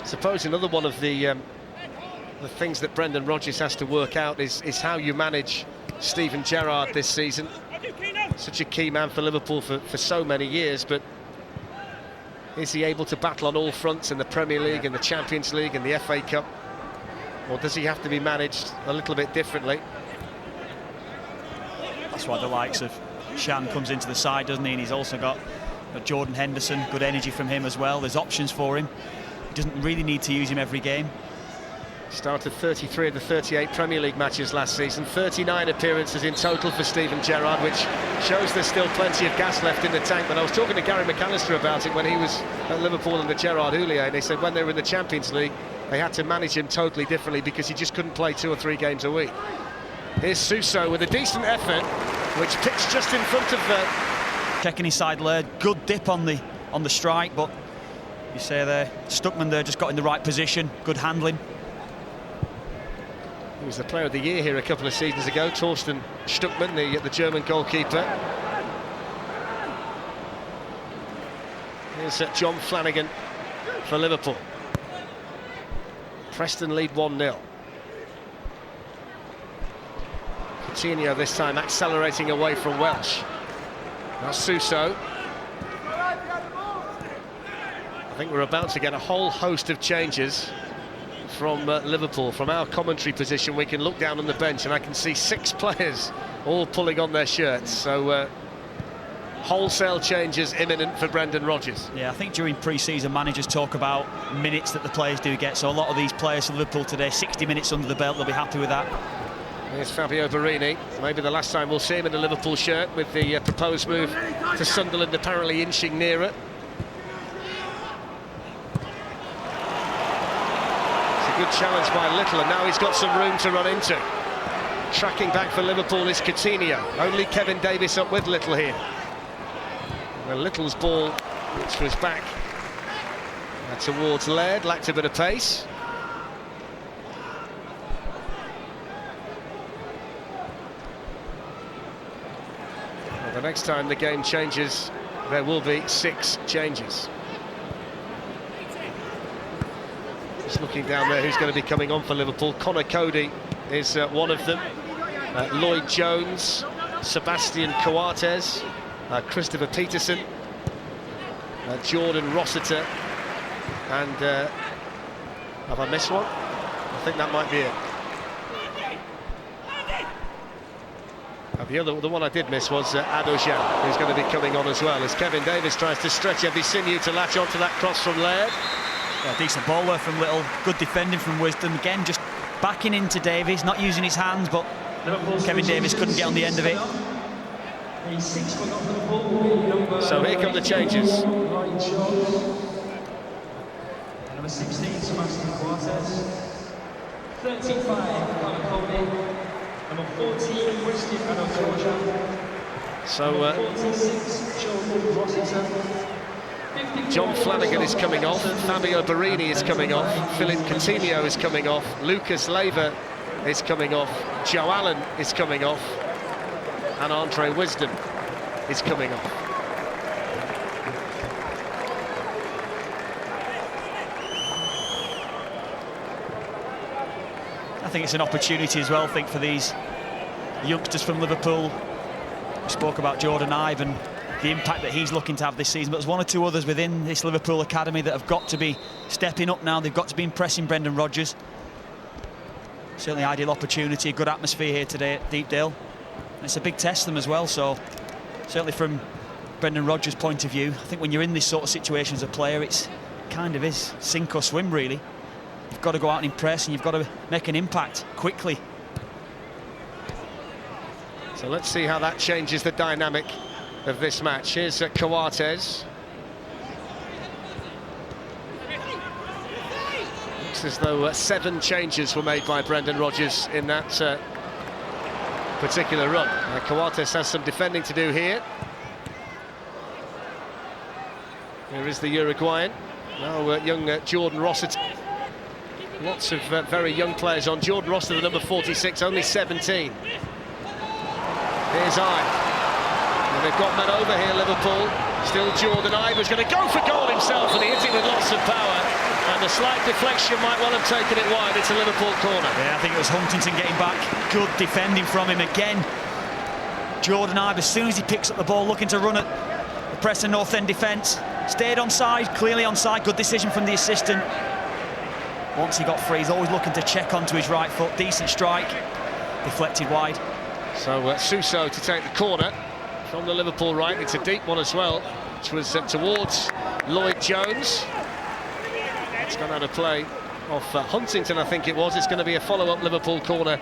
I suppose another one of the things that Brendan Rodgers has to work out is how you manage Steven Gerrard this season. such a key man for Liverpool for so many years, but is he able to battle on all fronts in the Premier League, in the Champions League, in the FA Cup? Or does he have to be managed a little bit differently? That's why the likes of Shan comes into the side, doesn't he? And he's also got Jordan Henderson, good energy from him as well. There's options for him. He doesn't really need to use him every game. Started 33 of the 38 Premier League matches last season, 39 appearances in total for Steven Gerrard, which shows there's still plenty of gas left in the tank. But I was talking to Gary McAllister about it when he was at Liverpool under Gerard Houllier, and they said when they were in the Champions League, they had to manage him totally differently because he just couldn't play 2 or 3 games a week. Here's Suso with a decent effort, which pitched just in front of checking his side Laird, good dip on the strike, but you say there, Stuckman there just got in the right position, good handling. He was the player of the year here a couple of seasons ago, Torsten Stuckman, the German goalkeeper. Here's John Flanagan for Liverpool. Preston lead 1-0. Coutinho this time accelerating away from Welsh. Now Suso. I think we're about to get a whole host of changes from Liverpool. From our commentary position, we can look down on the bench and I can see 6 players all pulling on their shirts. So wholesale changes imminent for Brendan Rodgers. Yeah, I think during pre-season managers talk about minutes that the players do get. So a lot of these players for Liverpool today, 60 minutes under the belt, they'll be happy with that. Here's Fabio Borini. Maybe the last time we'll see him in a Liverpool shirt, with the proposed move to Sunderland apparently inching nearer. Good challenge by Little, and now he's got some room to run into. Tracking back for Liverpool is Coutinho. Only Kevin Davies up with Little here. Well, Little's ball, which was back towards Laird, lacked a bit of pace. Well, the next time the game changes, there will be 6 changes. Just looking down there, who's going to be coming on for Liverpool. Connor Cody is one of them. Lloyd Jones, Sebastian Coates, Christopher Peterson, Jordan Rossiter, and have I missed one? I think that might be it. The one I did miss was Adojan, who's going to be coming on as well, as Kevin Davies tries to stretch every sinew to latch onto that cross from Laird. Yeah, decent ball there from Little, good defending from Wisdom. Again, just backing into Davies, not using his hands, but Kevin Davies couldn't get on the end of it. So here come the changes. Number 16, Sebastian Coates. 35, Connor Cody. Number 14, Weston Adojoja. So 46, Jordan Rossiter. John Flanagan is coming off, Fabio Borini is coming off, Philip Coutinho is coming off, Lucas Leiva is coming off, Joe Allen is coming off, and Andre Wisdom is coming off. I think it's an opportunity as well, I think, for these youngsters from Liverpool. We spoke about Jordan Ivan, the impact that he's looking to have this season, but there's 1 or 2 others within this Liverpool academy that have got to be stepping up now. They've got to be impressing Brendan Rodgers. Certainly ideal opportunity, a good atmosphere here today at Deepdale. And it's a big test for them as well, so certainly from Brendan Rodgers' point of view, I think when you're in this sort of situation as a player, it's kind of is sink or swim, really. You've got to go out and impress, and you've got to make an impact quickly. So let's see how that changes the dynamic of this match. Here's Coates. Looks as though 7 changes were made by Brendan Rodgers in that particular run. Coates has some defending to do here. Here is the Uruguayan. Now young Jordan Rossiter. Lots of very young players on. Jordan Rossiter, the number 46, only 17. Here's Ive. They've got men over here, Liverpool. Still Jordan Ive was going to go for goal himself, and he hit it with lots of power. And a slight deflection might well have taken it wide. It's a Liverpool corner. Yeah, I think it was Huntington getting back. Good defending from him again. Jordan Ibe, as soon as he picks up the ball, looking to run at the Preston North End defence. Stayed onside, clearly onside. Good decision from the assistant. Once he got free, he's always looking to check onto his right foot. Decent strike, deflected wide. So Suso to take the corner from the Liverpool right. It's a deep one as well, which was towards Lloyd Jones. It's gone out of play off Huntington, I think it was. It's going to be a follow-up Liverpool corner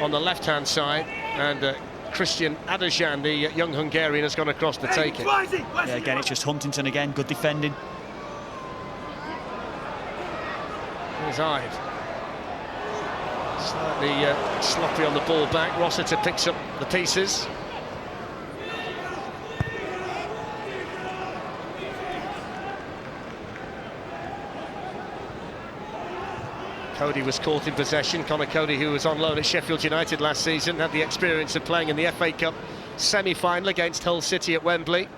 on the left-hand side, and Christian Adojan, the young Hungarian, has gone across to take it. Yeah, again, it's just Huntington again. Good defending. Here's Ibe. Slightly sloppy on the ball back. Rossiter picks up the pieces. Cody was caught in possession. Conor Cody, who was on loan at Sheffield United last season, had the experience of playing in the FA Cup semi-final against Hull City at Wembley.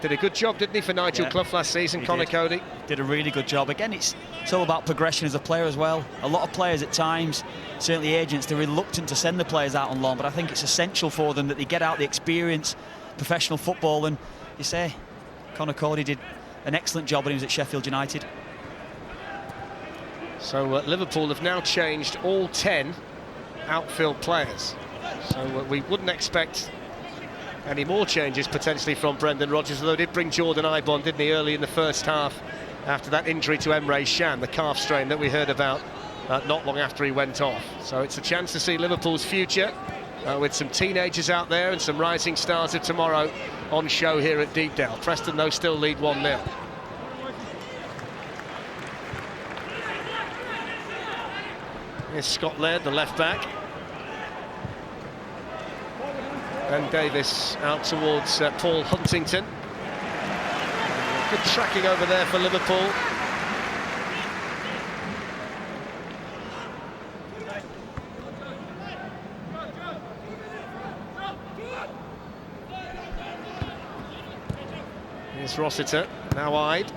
Did a good job, didn't he, for Nigel Clough last season, Conor Cody? Did a really good job. Again, it's all about progression as a player as well. A lot of players at times, certainly agents, they're reluctant to send the players out on loan, but I think it's essential for them that they get out the experience, professional football, and you say Conor Cody did an excellent job when he was at Sheffield United. So Liverpool have now changed all 10 outfield players. So we wouldn't expect any more changes potentially from Brendan Rodgers, although he did bring Jordan Ibe on, didn't he, early in the first half after that injury to Emre Can, the calf strain that we heard about not long after he went off. So it's a chance to see Liverpool's future with some teenagers out there and some rising stars of tomorrow on show here at Deepdale. Preston, though, still lead 1-0. Here's Scott Laird, the left back. And Davis out towards Paul Huntington. Good tracking over there for Liverpool. Here's Rossiter, now Ibe.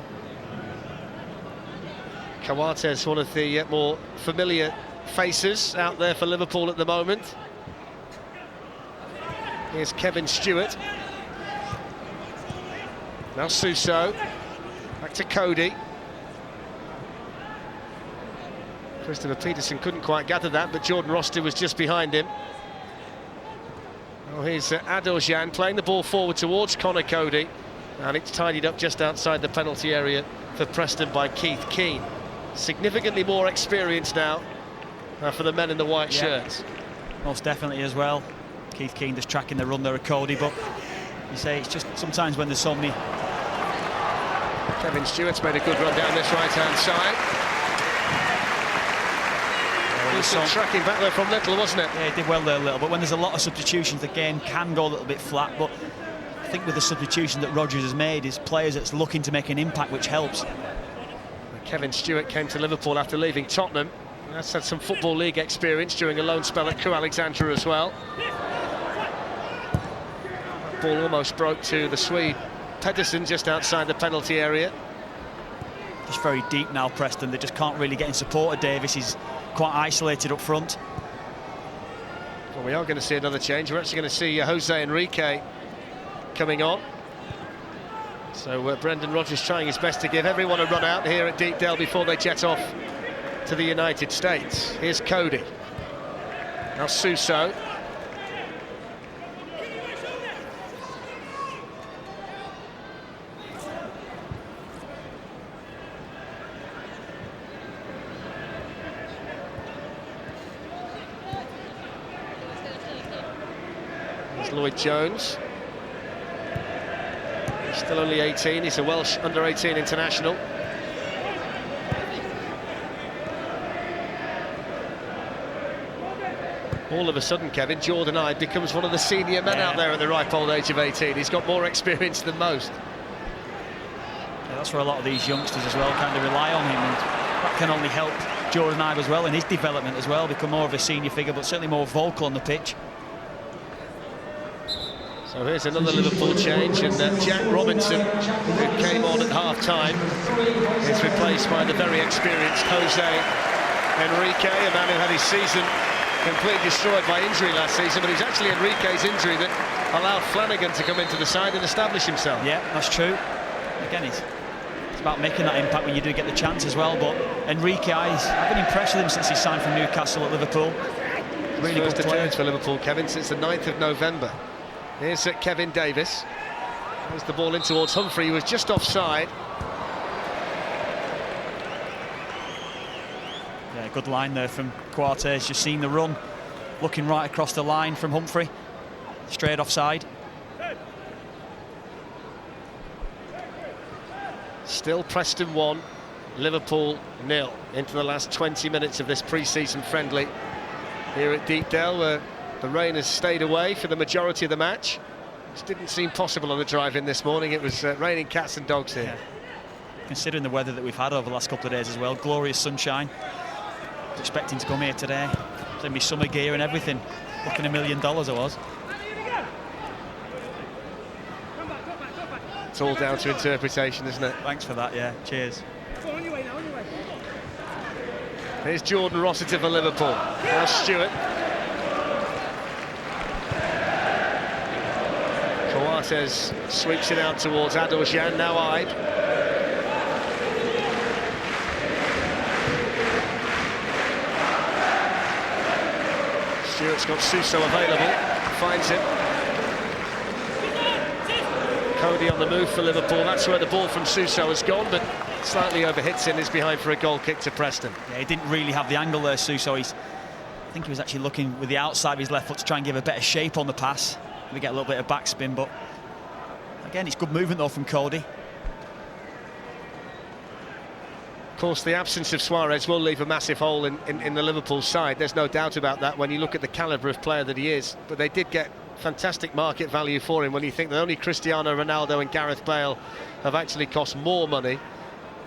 Coates, one of the more familiar faces out there for Liverpool at the moment. Here's Kevin Stewart. Now Suso. Back to Cody. Christopher Peterson couldn't quite gather that, but Jordan Rossiter was just behind him. Oh, here's Adojan playing the ball forward towards Conor Cody, and it's tidied up just outside the penalty area for Preston by Keith Keane. Significantly more experience now for the men in the white shirts. Most definitely as well. Keith Keane just tracking the run there of Cody, but you say it's just sometimes when there's so many. Kevin Stewart's made a good run down this right-hand side. Decent tracking back there from Little, wasn't it? Yeah, he did well there, Little, but when there's a lot of substitutions, the game can go a little bit flat, but I think with the substitution that Rodgers has made, his players that's looking to make an impact, which helps. Kevin Stewart came to Liverpool after leaving Tottenham. That's had some Football League experience during a loan spell at Crewe Alexandra as well. Ball almost broke to the Swede Pedersen just outside the penalty area. Just very deep now, Preston. They just can't really get in support of Davis. He's quite isolated up front. Well, we are going to see another change. We're actually going to see Jose Enrique coming on. So Brendan Rodgers trying his best to give everyone a run out here at Deepdale before they jet off to the United States. Here's Cody. Now Suso. Here's Lloyd Jones. He's still only 18, he's a Welsh under-18 international. All of a sudden, Kevin, Jordan Ibe becomes one of the senior men out there at the ripe old age of 18. He's got more experience than most. Yeah, that's where a lot of these youngsters as well kind of rely on him, and that can only help Jordan Ibe as well in his development as well, become more of a senior figure, but certainly more vocal on the pitch. So here's another Liverpool change, and Jack Robinson, who came on at half-time, is replaced by the very experienced Jose Enrique, a man who had his season completely destroyed by injury last season, but it was actually Enrique's injury that allowed Flanagan to come into the side and establish himself. Yeah, that's true. Again, it's about making that impact when you do get the chance as well. But Enrique, I've been impressed with him since he signed from Newcastle at Liverpool. Really First good player. appearance for Liverpool, Kevin, since the 9th of November. Here's Kevin Davis. There's the ball in towards Humphrey, who was just offside. Yeah, good line there from Coates. Just seen the run, looking right across the line from Humphrey. Straight offside. Still Preston 1, Liverpool 0 into the last 20 minutes of this pre-season friendly here at Deepdale, where the rain has stayed away for the majority of the match. This didn't seem possible on the drive-in this morning. It was raining cats and dogs here. Yeah. Considering the weather that we've had over the last couple of days as well, glorious sunshine. I was expecting to come here today, in my summer gear and everything. Looking $1 million I was. It's all down to interpretation, isn't it? Thanks for that, yeah. Cheers. Here's Jordan Rossiter for Liverpool. Now Stewart. Coates sweeps it out towards Adorjan, now Ibe. Stewart's got Suso available, finds him. Cody on the move for Liverpool. That's where the ball from Suso has gone, but slightly overhits him. Is behind for a goal kick to Preston. Yeah, he didn't really have the angle there, Suso. I think he was actually looking with the outside of his left foot to try and give a better shape on the pass. We get a little bit of backspin, but again, it's good movement though from Cody. Of course, the absence of Suarez will leave a massive hole in the Liverpool side. There's no doubt about that when you look at the calibre of player that he is. But they did get fantastic market value for him when you think that only Cristiano Ronaldo and Gareth Bale have actually cost more money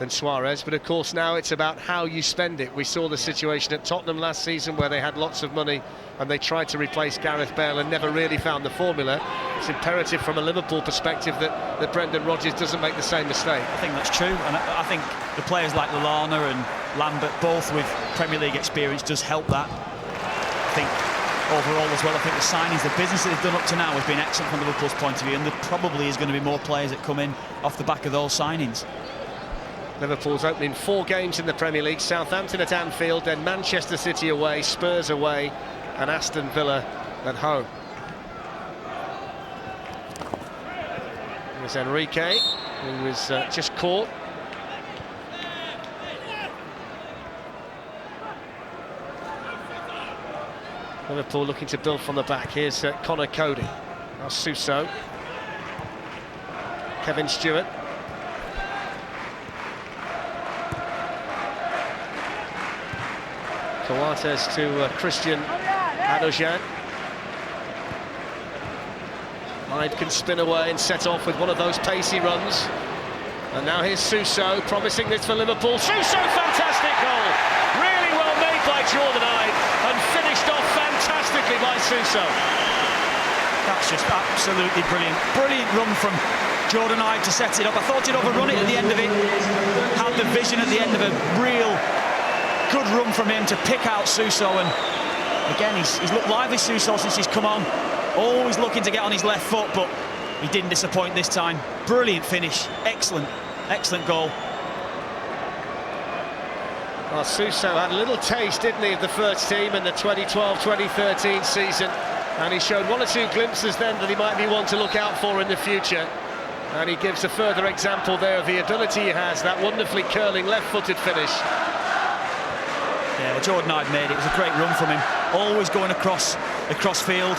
than Suarez. But of course now it's about how you spend it. We saw the situation at Tottenham last season where they had lots of money and they tried to replace Gareth Bale and never really found the formula. It's imperative from a Liverpool perspective that Brendan Rodgers doesn't make the same mistake. I think that's true, and I think the players like Lallana and Lambert, both with Premier League experience, does help that. I think overall as well, I think the signings, the business that they've done up to now has been excellent from Liverpool's point of view, and there probably is going to be more players that come in off the back of those signings. Liverpool's opening 4 games in the Premier League: Southampton at Anfield, then Manchester City away, Spurs away, and Aston Villa at home. Here's Enrique, who was just caught. Liverpool looking to build from the back. Here's Connor Cody. Now Suso. Kevin Stewart. Coates to Christian Adorjan. Ibe can spin away and set off with one of those pacey runs. And now here's Suso, promising this for Liverpool. Suso, fantastic goal! Really well made by Jordan Ibe and finished off fantastically by Suso. That's just absolutely brilliant. Brilliant run from Jordan Ibe to set it up. I thought he'd overrun it at the end of it. Had the vision at the end of a real good run from him to pick out Suso, and again he's looked lively, Suso, since he's come on. Always looking to get on his left foot, but he didn't disappoint this time. Brilliant finish, excellent goal. Well, Suso had a little taste, didn't he, of the first team in the 2012-2013 season, and he showed 1 or 2 glimpses then that he might be one to look out for in the future. And he gives a further example there of the ability he has, that wonderfully curling left-footed finish. Yeah, well, Jordan Ibe made it. It was a great run from him. Always going across field.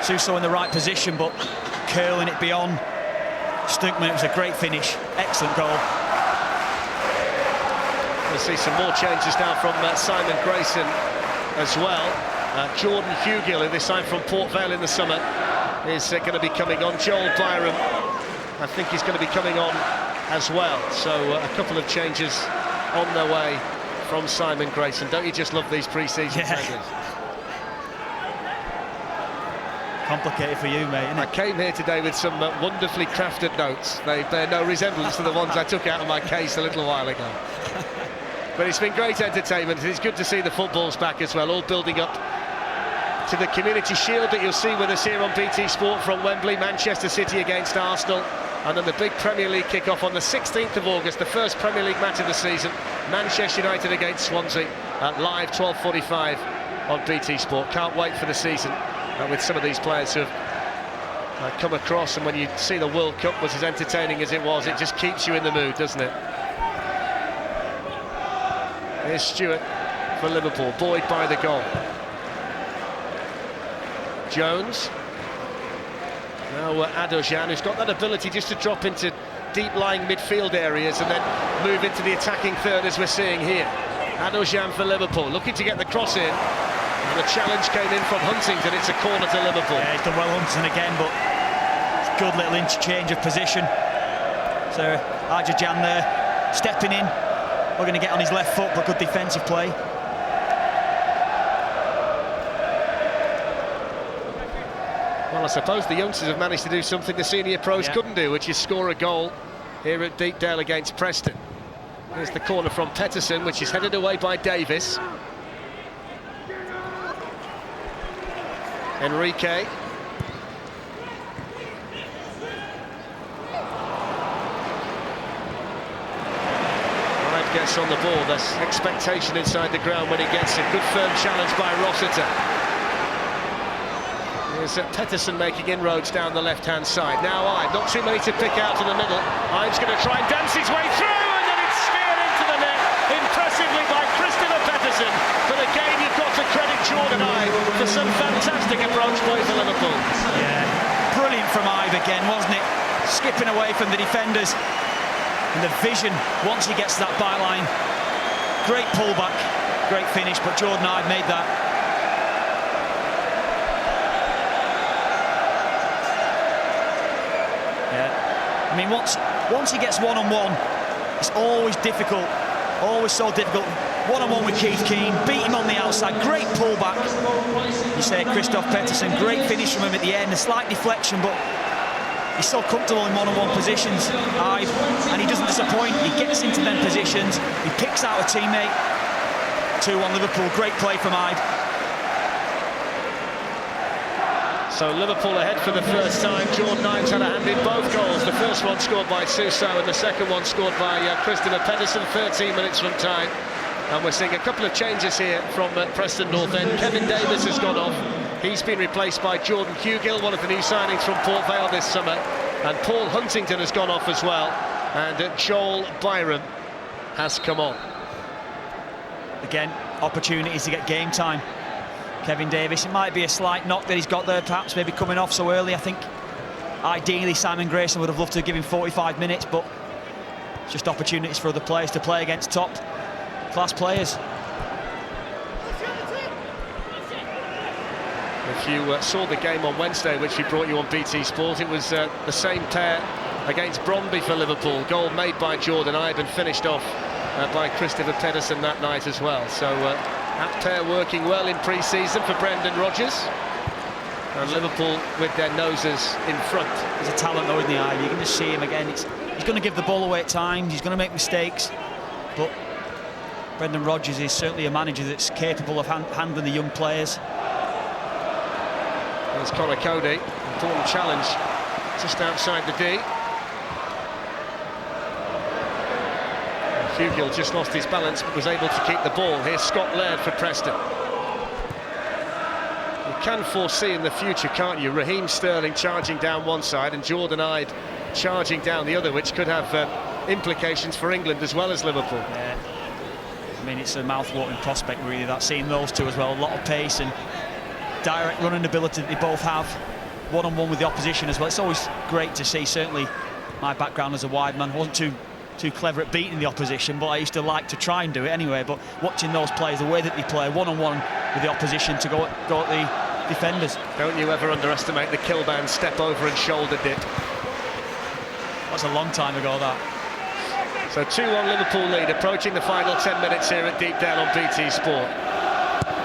Suso in the right position, but curling it beyond. Stunkman, it was a great finish. Excellent goal. We'll see some more changes now from Simon Grayson as well. Jordan Hugill, who they signed from Port Vale in the summer, is going to be coming on. Joel Byram, I think he's going to be coming on as well. So a couple of changes on their way from Simon Grayson. Don't you just love these pre-season changes? Complicated for you, mate, isn't it? I came here today with some wonderfully crafted notes. They bear no resemblance to the ones I took out of my case a little while ago. But it's been great entertainment. It's good to see the footballs back as well, all building up to the Community Shield that you'll see with us here on BT Sport from Wembley. Manchester City against Arsenal, and then the big Premier League kick-off on the 16th of August, the first Premier League match of the season, Manchester United against Swansea, live 12:45 on BT Sport. Can't wait for the season with some of these players who have come across, and when you see the World Cup was as entertaining as it was, it just keeps you in the mood, doesn't it? Here's Stewart for Liverpool, buoyed by the goal. Jones. Now Adojan, who's got that ability just to drop into deep-lying midfield areas and then move into the attacking third, as we're seeing here. Adojan for Liverpool, looking to get the cross in, and the challenge came in from Huntington. It's a corner to Liverpool. Yeah, he's done well, Huntington, again, but it's a good little interchange of position. So Adojan there, stepping in. We're going to get on his left foot, but good defensive play. Well, I suppose the youngsters have managed to do something the senior pros couldn't do, which is score a goal here at Deepdale against Preston. Here's the corner from Pettersson, which is headed away by Davis. Enrique. Hyde gets on the ball. There's expectation inside the ground when he gets it. Good firm challenge by Rossiter. Here's Pettersson making inroads down the left-hand side. Now Hyde, not too many to pick out in the middle. Hyde's going to try and dance his way through, and then it's steered into the net impressively by Preston and Pettersson. But again, you've got to credit Jordan Hyde for some fantastic approach play for Liverpool. Yeah, brilliant from Hyde again, wasn't it? Skipping away from the defenders, and the vision once he gets to that byline. Great pullback, great finish, but Jordan Hyde made that. I mean, once he gets one-on-one, it's always difficult, always so difficult. One-on-one with Keith Keane, beat him on the outside, great pullback. You say Christoph Pettersson, great finish from him at the end, a slight deflection, but he's so comfortable in one-on-one positions, and he doesn't disappoint. He gets into them positions, he picks out a teammate. 2-1 Liverpool, great play from Hyde. So Liverpool ahead for the first time. Jordan Hyde's had a hand in both goals. The first one scored by Suso and the second one scored by Christopher Pettersson, 13 minutes from time. And we're seeing a couple of changes here from Preston North End. Kevin Davis has gone off. He's been replaced by Jordan Hugill, one of the new signings from Port Vale this summer. And Paul Huntington has gone off as well. And Joel Byram has come on. Again, opportunities to get game time. Kevin Davis, it might be a slight knock that he's got there, perhaps maybe coming off so early. I think ideally Simon Grayson would have loved to give him 45 minutes, but it's just opportunities for other players to play against top class players. If you saw the game on Wednesday, which we brought you on BT Sport, it was the same pair against Bromby for Liverpool. Goal made by Jordan Hyde and finished off by Christopher Pettersson that night as well. So that pair working well in pre-season for Brendan Rodgers. And Liverpool with their noses in front. There's a talent though in the eye. You can just see him again. He's going to give the ball away at times. He's going to make mistakes. But Brendan Rodgers is certainly a manager that's capable of handling the young players. There's Conor Cody. Important challenge just outside the D. Hugill just lost his balance but was able to keep the ball. Here's Scott Laird for Preston. You can foresee in the future, can't you? Raheem Sterling charging down one side and Jordan Hyde charging down the other, which could have implications for England as well as Liverpool. Yeah. I mean, it's a mouth-watering prospect really, that seeing those two as well. A lot of pace and direct running ability that they both have. One-on-one with the opposition as well. It's always great to see. Certainly my background as a wide man wasn't too clever at beating the opposition, but I used to like to try and do it anyway. But watching those players, the way that they play one-on-one with the opposition to go at the defenders. Don't you ever underestimate the Kilban step over and shoulder dip. That's a long time ago, that. So 2-1 Liverpool lead, approaching the final 10 minutes here at Deepdale on BT Sport.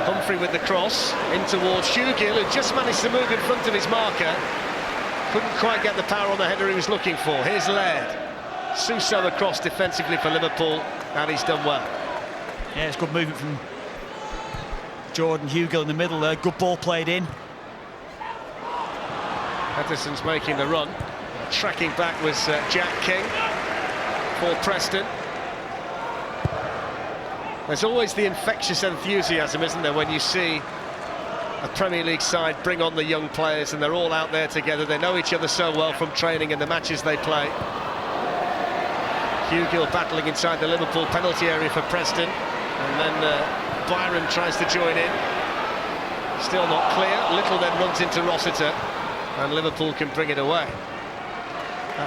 Humphrey with the cross in towards Hugill, who just managed to move in front of his marker. Couldn't quite get the power on the header he was looking for. Here's Laird. Suso across defensively for Liverpool, and he's done well. Yeah, it's good movement from Jordan Hugill in the middle there. Good ball played in. Patterson's making the run. Tracking back was Jack King for Preston. There's always the infectious enthusiasm, isn't there, when you see a Premier League side bring on the young players and they're all out there together. They know each other so well from training and the matches they play. Hugill battling inside the Liverpool penalty area for Preston, and then Byron tries to join in. Still not clear. Little then runs into Rossiter, and Liverpool can bring it away.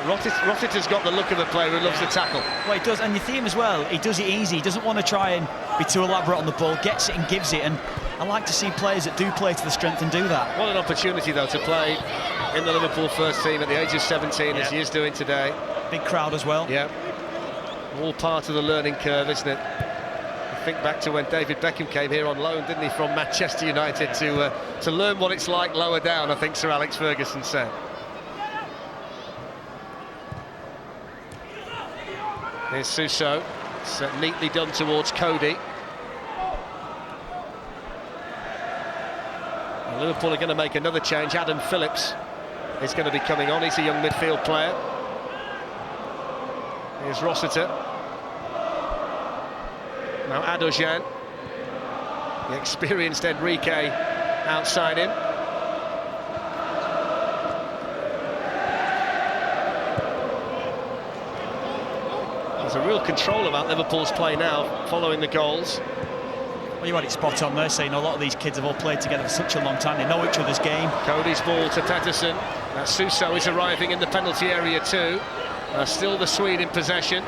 Rossiter's got the look of a player who loves the tackle. Well, he does, and you see him as well. He does it easy. He doesn't want to try and be too elaborate on the ball. Gets it and gives it, and I like to see players that do play to the strength and do that. What an opportunity, though, to play in the Liverpool first team at the age of 17, as he is doing today. Big crowd as well. Yeah. All part of the learning curve, isn't it? I think back to when David Beckham came here on loan, didn't he, from Manchester United to learn what it's like lower down, I think Sir Alex Ferguson said. Here's Suso. It's neatly done towards Cody. And Liverpool are going to make another change. Adam Phillips is going to be coming on. He's a young midfield player. Here's Rossiter. Now Adojan. The experienced Enrique outside him. There's a real control about Liverpool's play now, following the goals. Well, you had it spot on there, saying a lot of these kids have all played together for such a long time. They know each other's game. Cody's ball to Patterson. Suso is arriving in the penalty area too. Still the Swede in possession.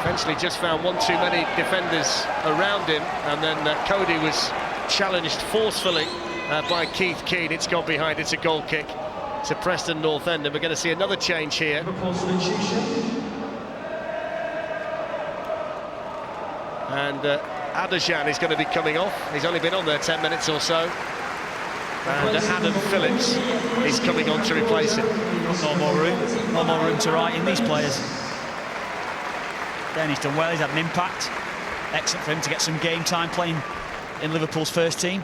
Eventually just found one too many defenders around him, and then Cody was challenged forcefully by Keith Keane. It's gone behind. It's a goal kick to Preston North End, and we're going to see another change here. And Adojan is going to be coming off. He's only been on there 10 minutes or so. And Adam Phillips is coming on to replace him. No more room to write in these players. Then he's done well, he's had an impact. Excellent for him to get some game time playing in Liverpool's first team.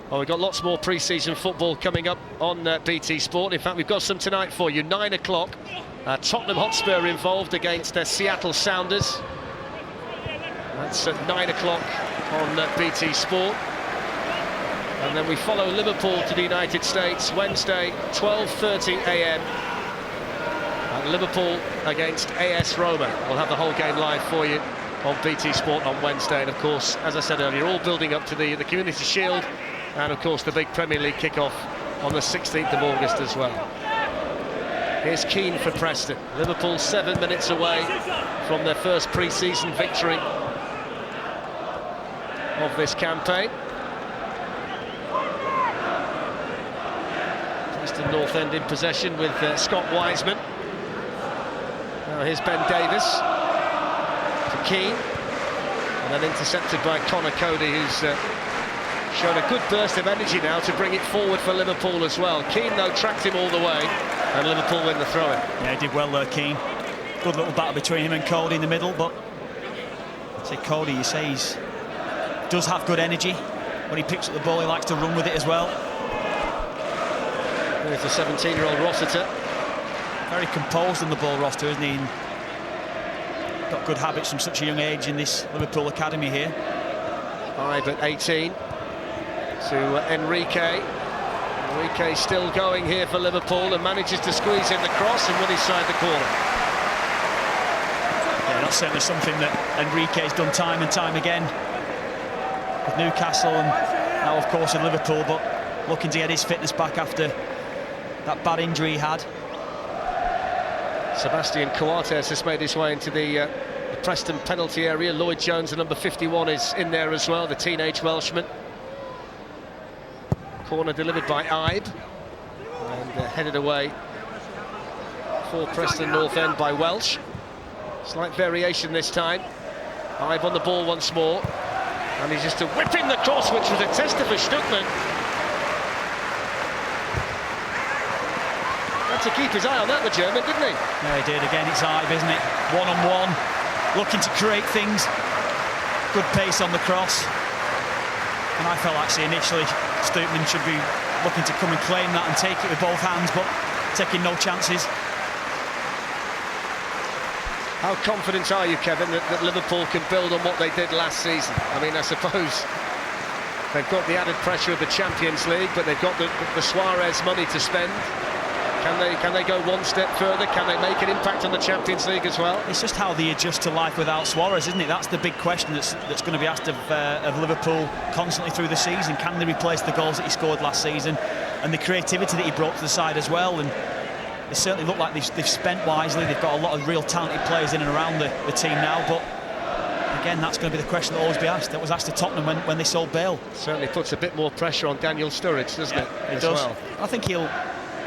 Well, we've got lots more pre-season football coming up on BT Sport. In fact, we've got some tonight for you. 9 o'clock, Tottenham Hotspur involved against Seattle Sounders. That's at 9 o'clock on BT Sport. And then we follow Liverpool to the United States, Wednesday, 12:30 a.m. Liverpool against AS Roma. We'll have the whole game live for you on BT Sport on Wednesday. And of course, as I said earlier, all building up to the Community Shield, and of course the big Premier League kick-off on the 16th of August as well. Here's Keane for Preston. Liverpool 7 minutes away from their first pre-season victory of this campaign. Preston North End in possession with Scott Wiseman. Now here's Ben Davis to Keane, and then intercepted by Connor Cody, who's shown a good burst of energy now to bring it forward for Liverpool as well. Keane, though, tracked him all the way, and Liverpool win the throw-in. Yeah, he did well there, Keane. Good little battle between him and Cody in the middle, but say Cody, you say he's does have good energy. When he picks up the ball, he likes to run with it as well. There's the 17-year-old Rossiter. Very composed on the ball, roster, isn't he? And got good habits from such a young age in this Liverpool academy here. 5 at 18 to Enrique. Enrique still going here for Liverpool and manages to squeeze in the cross and run inside the corner. Yeah, that's certainly something that Enrique's done time and time again with Newcastle and now, of course, in Liverpool, but looking to get his fitness back after that bad injury he had. Sebastian Coates has made his way into the Preston penalty area. Lloyd Jones, the number 51, is in there as well, the teenage Welshman. Corner delivered by Ibe, and headed away for Preston North End by Welsh. Slight variation this time. Ibe on the ball once more, and he's just whipping the cross, which was a tester for Stuckmann. Had to keep his eye on that, the German, didn't he? Yeah, he did. Again, it's Ibe, isn't it? One-on-one. looking to create things. Good pace on the cross. And I felt actually initially Stoopman should be looking to come and claim that and take it with both hands, but taking no chances. How confident are you, Kevin, that Liverpool can build on what they did last season? I mean, I suppose they've got the added pressure of the Champions League, but they've got the Suarez money to spend. Can they go one step further? Can they make an impact on the Champions League as well? It's just how they adjust to life without Suarez, isn't it? That's the big question that's going to be asked of Liverpool constantly through the season. Can they replace the goals that he scored last season and the creativity that he brought to the side as well? And they certainly look like they've spent wisely. They've got a lot of real talented players in and around the team now, but again, that's going to be the question that will always be asked. That was asked to Tottenham when they sold Bale. Certainly puts a bit more pressure on Daniel Sturridge, doesn't it? It does. Well, I think he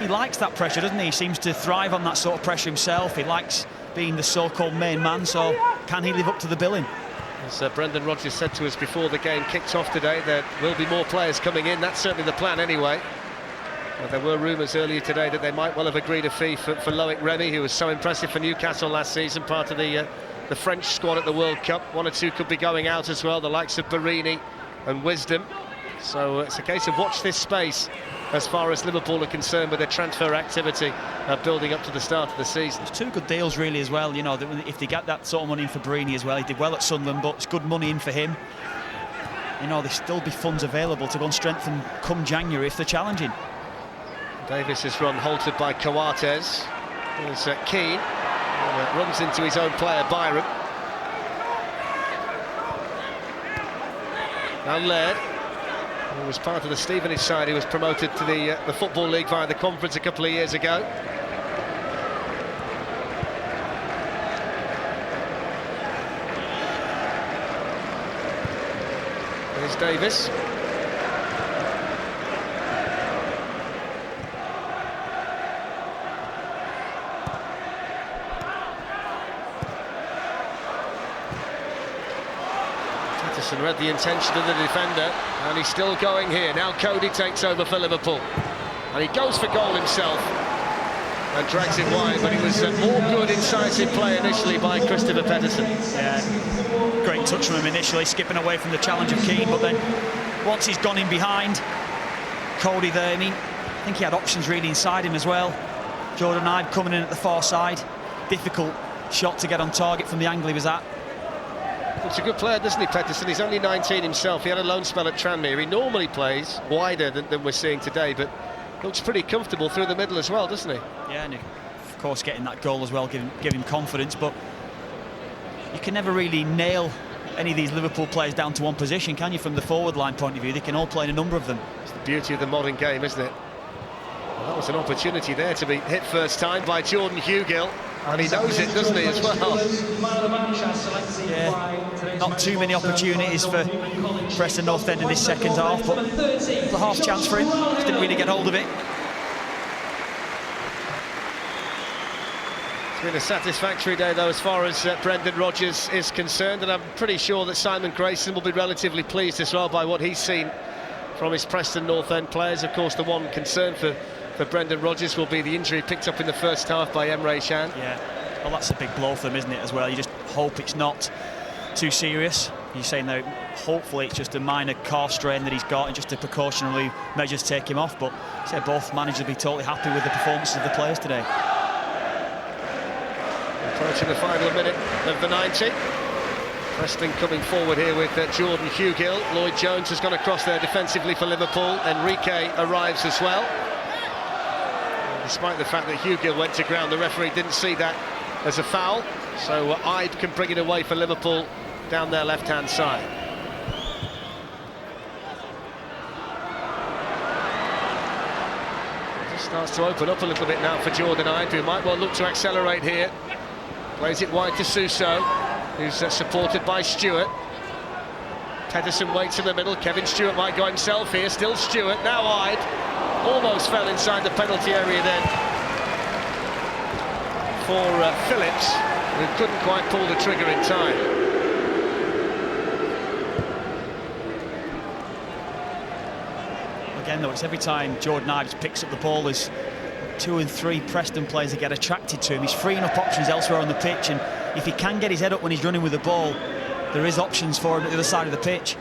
likes that pressure, doesn't he? He seems to thrive on that sort of pressure himself. He likes being the so-called main man, so can he live up to the billing? As Brendan Rodgers said to us before the game kicked off today, there will be more players coming in. That's certainly the plan anyway. There were rumours earlier today that they might well have agreed a fee for Loic Remy, who was so impressive for Newcastle last season, part of the French squad at the World Cup. One or two could be going out as well, the likes of Barini and Wisdom. So it's a case of watch this space as far as Liverpool are concerned with their transfer activity building up to the start of the season. There's two good deals really as well, you know, if they get that sort of money in for Barini as well. He did well at Sunderland, but it's good money in for him. You know, there'll still be funds available to go and strengthen come January if they're challenging. Davis is run halted by Coates. There's Keane, who runs into his own player Byram. Now Laird, who was part of the Stevenage side, who was promoted to the Football League via the Conference a couple of years ago. There's Davis. Read the intention of the defender, and he's still going here. Now Cody takes over for Liverpool, and he goes for goal himself and drags it wide, but he was a more good incisive play initially by Christopher Pedersen. Yeah, great touch from him initially, skipping away from the challenge of Keane, but then once he's gone in behind Cody there, I mean, I think he had options really inside him as well. Jordan Ibe coming in at the far side, difficult shot to get on target from the angle he was at. He's a good player, doesn't he, Pedersen? He's only 19 himself. He had a loan spell at Tranmere. He normally plays wider than we're seeing today, but looks pretty comfortable through the middle as well, doesn't he? Yeah, and of course getting that goal as well give him confidence, but you can never really nail any of these Liverpool players down to one position, can you, from the forward line point of view? They can all play in a number of them. It's the beauty of the modern game, isn't it? Well, that was an opportunity there to be hit first time by Jordan Hugill. And he knows it, doesn't he, as well? Yeah, not too many opportunities for Preston North End in this second half, but the half chance for him, just didn't really get hold of it. It's been a satisfactory day, though, as far as Brendan Rodgers is concerned, and I'm pretty sure that Simon Grayson will be relatively pleased as well by what he's seen from his Preston North End players. Of course, the one concern for Brendan Rodgers will be the injury picked up in the first half by Emre Can. Yeah, well, that's a big blow for them, isn't it, as well? You just hope it's not too serious. You're saying that hopefully it's just a minor calf strain that he's got and just a precautionary measures take him off, but I say both managers will be totally happy with the performances of the players today. Approaching the final minute of the 90. Preston coming forward here with Jordan Hugill. Lloyd Jones has gone across there defensively for Liverpool. Enrique arrives as well. Despite the fact that Hugill went to ground, the referee didn't see that as a foul, so Ibe can bring it away for Liverpool down their left-hand side. It just starts to open up a little bit now for Jordan Ibe, who might well look to accelerate here. Plays it wide to Suso, who's supported by Stewart. Pedersen waits in the middle. Kevin Stewart might go himself here. Still Stewart. Now Ibe. Almost fell inside the penalty area then for Phillips, who couldn't quite pull the trigger in time. Again, though, it's every time Jordan Ibe picks up the ball, there's 2 and 3 Preston players that get attracted to him. He's freeing up options elsewhere on the pitch, and if he can get his head up when he's running with the ball, there is options for him at the other side of the pitch.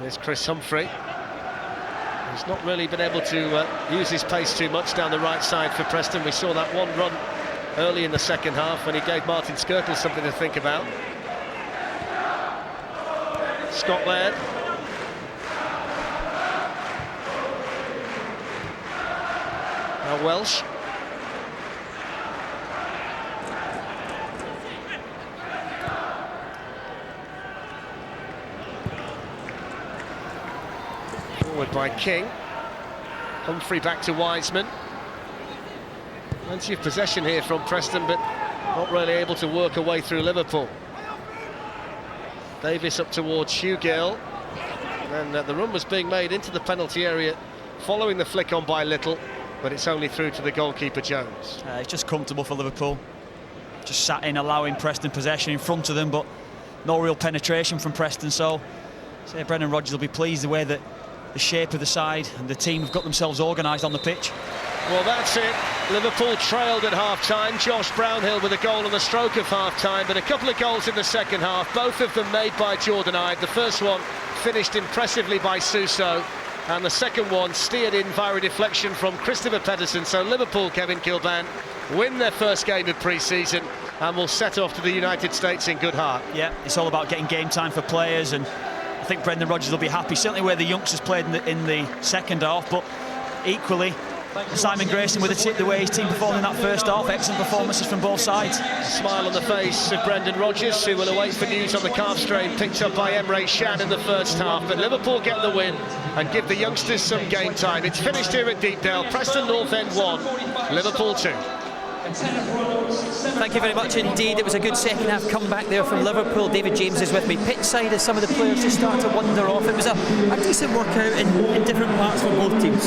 There's Chris Humphrey. He's not really been able to use his pace too much down the right side for Preston. We saw that one run early in the second half when he gave Martin Skirtle something to think about. Scott Laird. Now Welsh. Forward by King. Humphrey back to Wiseman. Plenty of possession here from Preston, but not really able to work a way through Liverpool. Davis up towards Hugale. And the run was being made into the penalty area following the flick on by Little, but it's only through to the goalkeeper Jones. It's just comfortable for Liverpool. Just sat in, allowing Preston possession in front of them, but no real penetration from Preston. So Brendan Rodgers will be pleased the way that the shape of the side and the team have got themselves organised on the pitch. Well, that's it. Liverpool trailed at half-time. Josh Brownhill with a goal on the stroke of half-time, but a couple of goals in the second half, both of them made by Jordan Ibe. The first one finished impressively by Suso, and the second one steered in via a deflection from Christopher Pedersen. So Liverpool, Kevin Kilbane, win their first game of pre-season and will set off to the United States in good heart. Yeah, it's all about getting game time for players, and I think Brendan Rodgers will be happy, certainly where the youngsters played in the second half, but equally Simon Grayson with the way his team performed in that first half. Excellent performances from both sides. A smile on the face of Brendan Rodgers, who will await for news on the calf strain picked up by Emre Can in the first half. But Liverpool get the win and give the youngsters some game time. It's finished here at Deepdale. Preston North End 1, Liverpool 2. Thank you very much indeed. It was a good second half comeback there from Liverpool. David James is with me pitchside as some of the players just start to wander off. It was a decent workout in different parts for both teams.